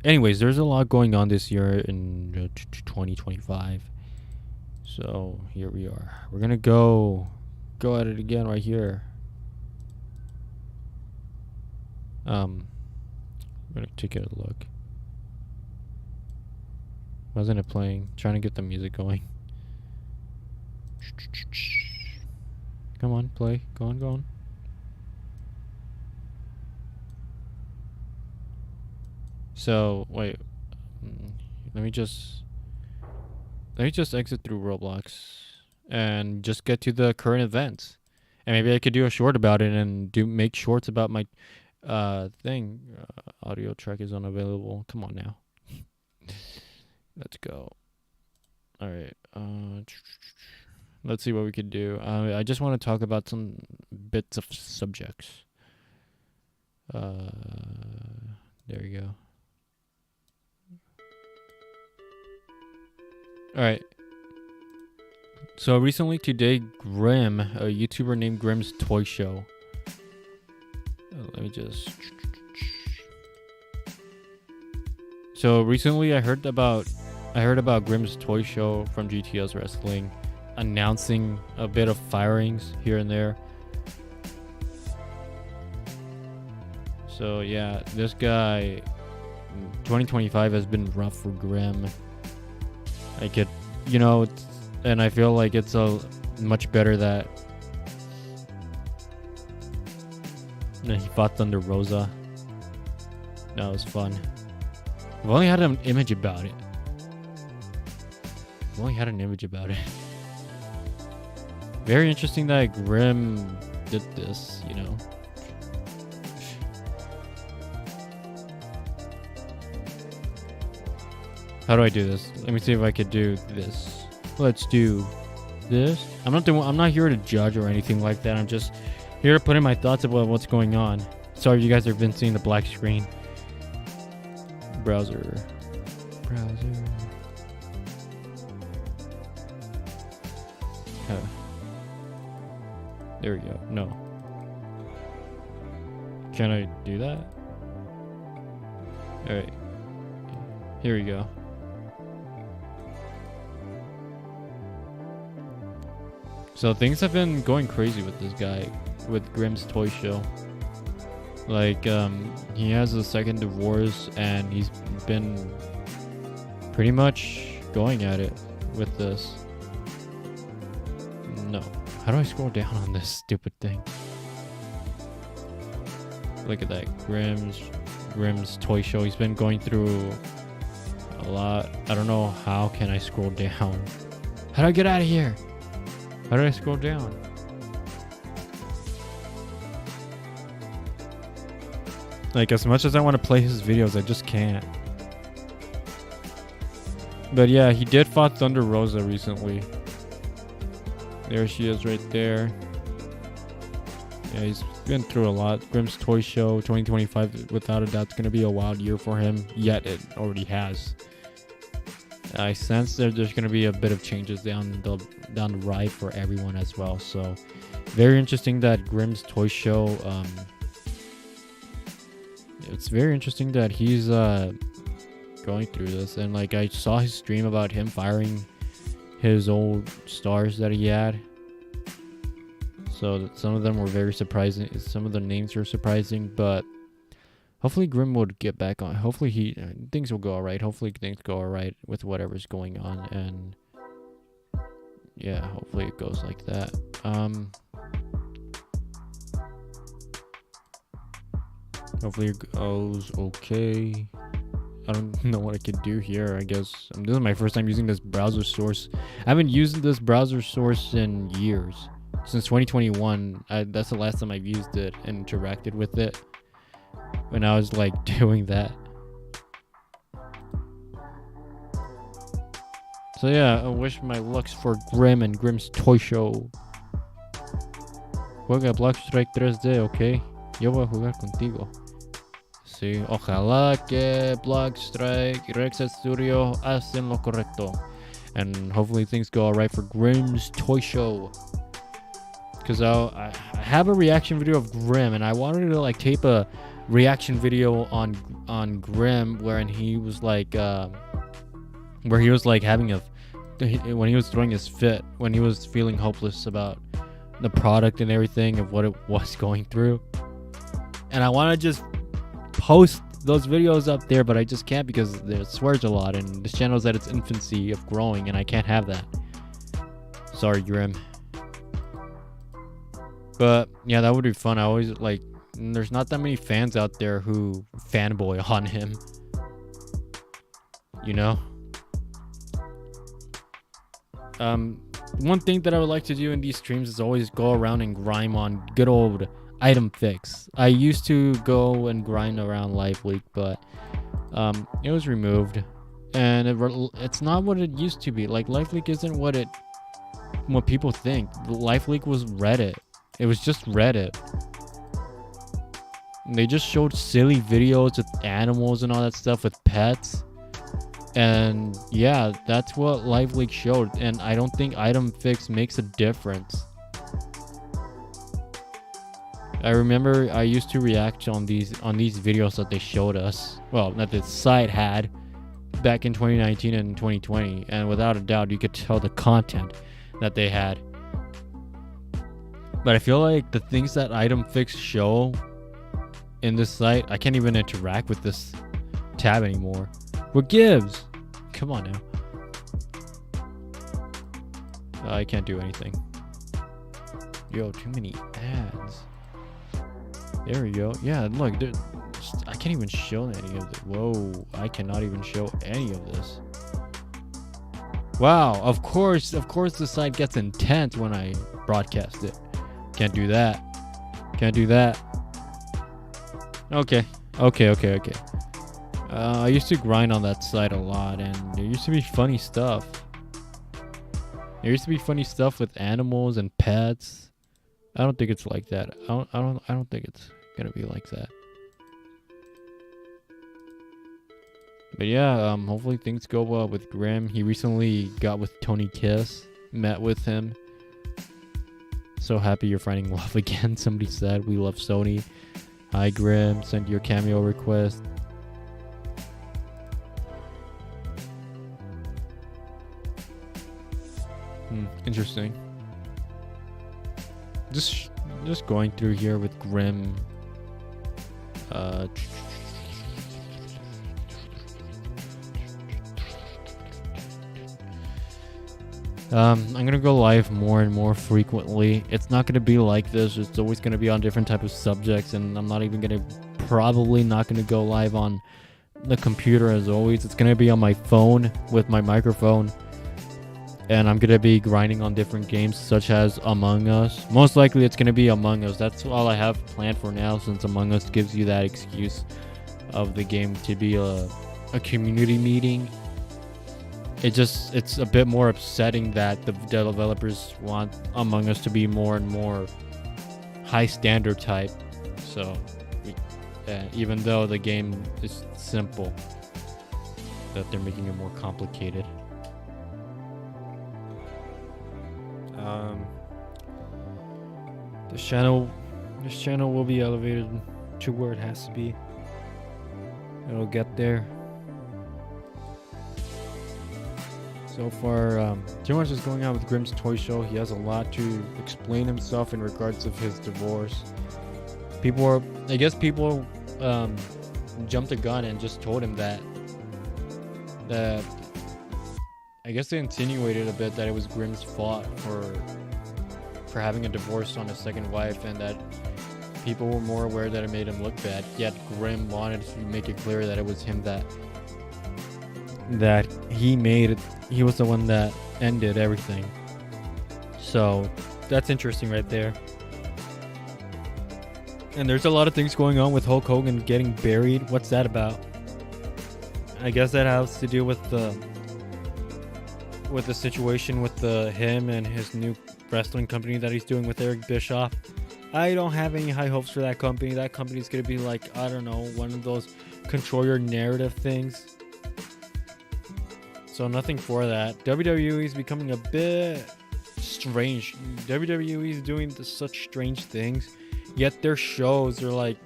Anyways, there's a lot going on this year in 2025. So here we are. We're gonna go at it again right here. I'm gonna take a look. Wasn't it playing? Trying to get the music going. Come on, play. Go on. So wait, let me just exit through Roblox and just get to the current events, and maybe I could do a short about it and make shorts about my thing. Audio track is unavailable. Come on now. Let's go. All right. Let's see what we could do. I just want to talk about some bits of subjects. There we go. Alright. So recently today, Grim, a YouTuber named Grim's Toy Show. Let me just... So recently I heard about Grim's Toy Show from GTS Wrestling announcing a bit of firings here and there. So yeah, this guy, 2025 has been rough for Grim. And I feel like it's a much better that he fought Thunder Rosa. That was fun. I've only had an image about it. Very interesting that Grim did this, How do I do this? Let me see if I could do this. Let's do this. I'm not here to judge or anything like that. I'm just here to put in my thoughts about what's going on. Sorry if you guys have been seeing the black screen. Browser. There we go. No. Can I do that? Alright. Here we go. So things have been going crazy with this guy, with Grim's Toy Show. Like, he has a second divorce, and he's been pretty much going at it with this. No. How do I scroll down on this stupid thing? Look at that. Grim's Toy Show. He's been going through a lot. I don't know how can I scroll down. How do I get out of here? How did I scroll down? Like, as much as I want to play his videos, I just can't. But yeah, he did fight Thunder Rosa recently. There she is right there. Yeah, he's been through a lot. Grim's Toy Show 2025, without a doubt, is going to be a wild year for him. Yet it already has. I sense that there's going to be a bit of changes down the ride for everyone as well. So, very interesting that Grim's Toy Show. It's very interesting that he's going through this, and like I saw his stream about him firing his old stars that he had. So some of them were very surprising. Some of the names were surprising, but Hopefully Grim would get back on. Hopefully things will go alright. Hopefully things go alright with whatever's going on, and yeah, hopefully it goes like that. Hopefully it goes okay. I don't know what I could do here. I guess this is my first time using this browser source. I haven't used this browser source in years. Since 2021, that's the last time I've used it and interacted with it. When I was like doing that. So yeah, I wish my lucks for Grim and Grim's Toy Show. Juega Blackstrike 3D, ok. Yo voy a jugar contigo. Sí, ojalá que Blackstrike y Rex Studio hacen lo correcto. And hopefully things go alright for Grim's Toy Show. Because I have a reaction video of Grim, and I wanted to like tape a reaction video on Grim wherein he was like having when he was throwing his fit, when he was feeling hopeless about the product and everything of what it was going through. And I want to just post those videos up there, but I just can't because it swears a lot, and this channel's at its infancy of growing, and I can't have that. Sorry, Grim. But yeah, that would be fun. I always like, there's not that many fans out there who fanboy on him, you know. One thing that I would like to do in these streams is always go around and grind on good old item fix. I used to go and grind around Life Leak, but it was removed, and it's not what it used to be. Like, Life Leak isn't what people think. Life Leak was Reddit. It was just Reddit. They just showed silly videos with animals and all that stuff with pets. And yeah, that's what Life Leak showed. And I don't think item fix makes a difference. I remember I used to react on these videos that they showed us. Well, that the site had back in 2019 and 2020. And without a doubt, you could tell the content that they had. But I feel like the things that item fix show in this site, I can't even interact with this tab anymore. What gives? Come on now. I can't do anything. Yo, too many ads. There we go. Yeah, look, I can't even show any of it. Whoa, I cannot even show any of this. Wow, of course the site gets intense when I broadcast it. Can't do that. Can't do that. Okay. I used to grind on that site a lot, and there used to be funny stuff. There used to be funny stuff with animals and pets. I don't think it's like that. I don't think it's gonna be like that. But yeah, hopefully things go well with Grim. He recently got with Tony Kiss, met with him. So happy you're finding love again. Somebody said, we love Sony. Hi Grim, send your cameo request. Interesting. Just going through here with Grim. I'm gonna go live more and more frequently. It's not gonna be like this. It's always gonna be on different type of subjects, and I'm probably not gonna go live on the computer as always. It's gonna be on my phone with my microphone, and I'm gonna be grinding on different games such as Among Us. Most likely it's gonna be Among Us. That's all I have planned for now, since Among Us gives you that excuse of the game to be a community meeting. It's a bit more upsetting that the developers want Among Us to be more and more high standard type. So even though the game is simple, that they're making it more complicated. This channel will be elevated to where it has to be. It'll get there. So far, too much is going on with Grim's Toy Show. He has a lot to explain himself in regards of his divorce. I guess people jumped the gun and just told him that I guess they insinuated a bit that it was Grimm's fault for having a divorce on his second wife, and that people were more aware that it made him look bad. Yet Grimm wanted to make it clear that it was him that he was the one that ended everything. So that's interesting right there. And there's a lot of things going on with Hulk Hogan getting buried. What's that about? I guess that has to do with the situation with him and his new wrestling company that he's doing with Eric Bischoff. I don't have any high hopes for that company. That company's gonna be like, I don't know, one of those control your narrative things. So nothing for that. WWE is becoming a bit strange. WWE is doing such strange things, yet their shows are like,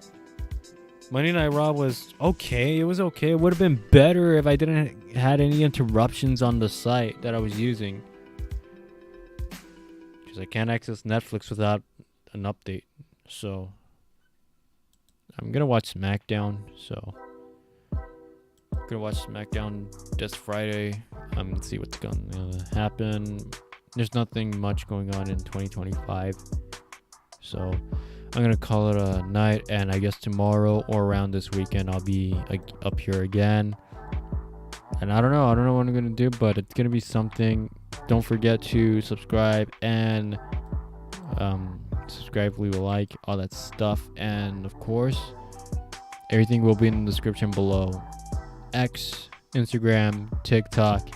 Monday Night Raw was okay. It was okay. It would have been better if I didn't had any interruptions on the site that I was using, because I can't access Netflix without an update. So I'm gonna watch SmackDown. So I'm gonna watch SmackDown this Friday. And see what's gonna happen. There's nothing much going on in 2025, so I'm gonna call it a night, and I guess tomorrow or around this weekend I'll be up here again. And I don't know what I'm gonna do, but it's gonna be something. Don't forget to subscribe and subscribe, leave a like, all that stuff. And of course, everything will be in the description below. X, Instagram, TikTok,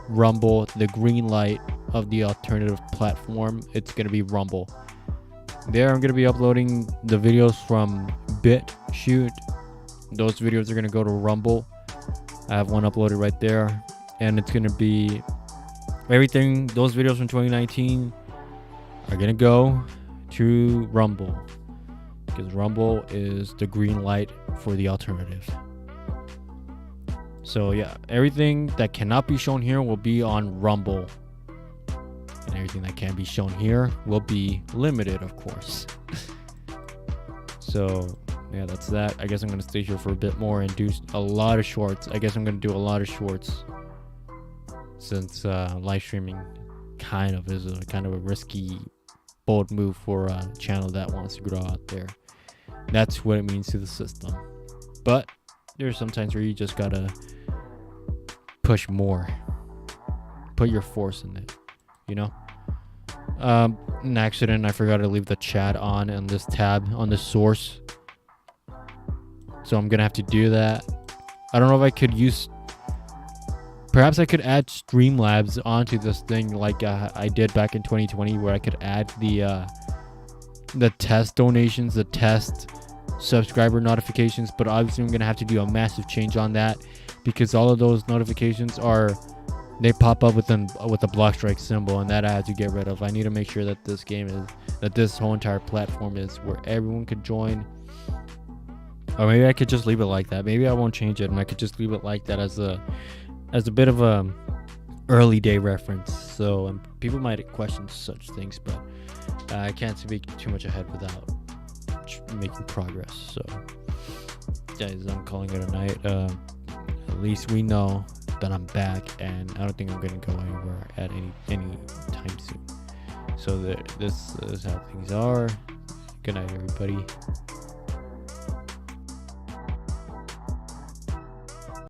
Rumble, the green light of the alternative platform. It's gonna be Rumble. There I'm gonna be uploading the videos from BitChute. Those videos are gonna go to Rumble. I have one uploaded right there, and it's gonna be everything. Those videos from 2019 are gonna go to Rumble, because Rumble is the green light for the alternative. So yeah, everything that cannot be shown here will be on Rumble, and everything that can be shown here will be limited, of course. So yeah, that's that. I guess I'm gonna stay here for a bit more and do a lot of shorts. I guess I'm gonna do a lot of shorts, since live streaming kind of is a risky, bold move for a channel that wants to grow out there. That's what it means to the system. But there's sometimes where you just gotta push more, put your force in it, you know. An accident, I forgot to leave the chat on this tab on this source, so I'm gonna have to do that. I don't know if I could perhaps I could add Streamlabs onto this thing, like I did back in 2020, where I could add the test donations, the test subscriber notifications. But obviously I'm gonna have to do a massive change on that, because all of those notifications they pop up with a block strike symbol, and that I have to get rid of. I need to make sure that this whole entire platform is where everyone could join. Or maybe I could just leave it like that. Maybe I won't change it, and I could just leave it like that as a bit of a early day reference. So people might question such things, but I can't speak too much ahead without making progress. So guys, I'm calling it a night. At least we know that I'm back, and I don't think I'm gonna go anywhere at any time soon. So this is how things are. Good night, everybody.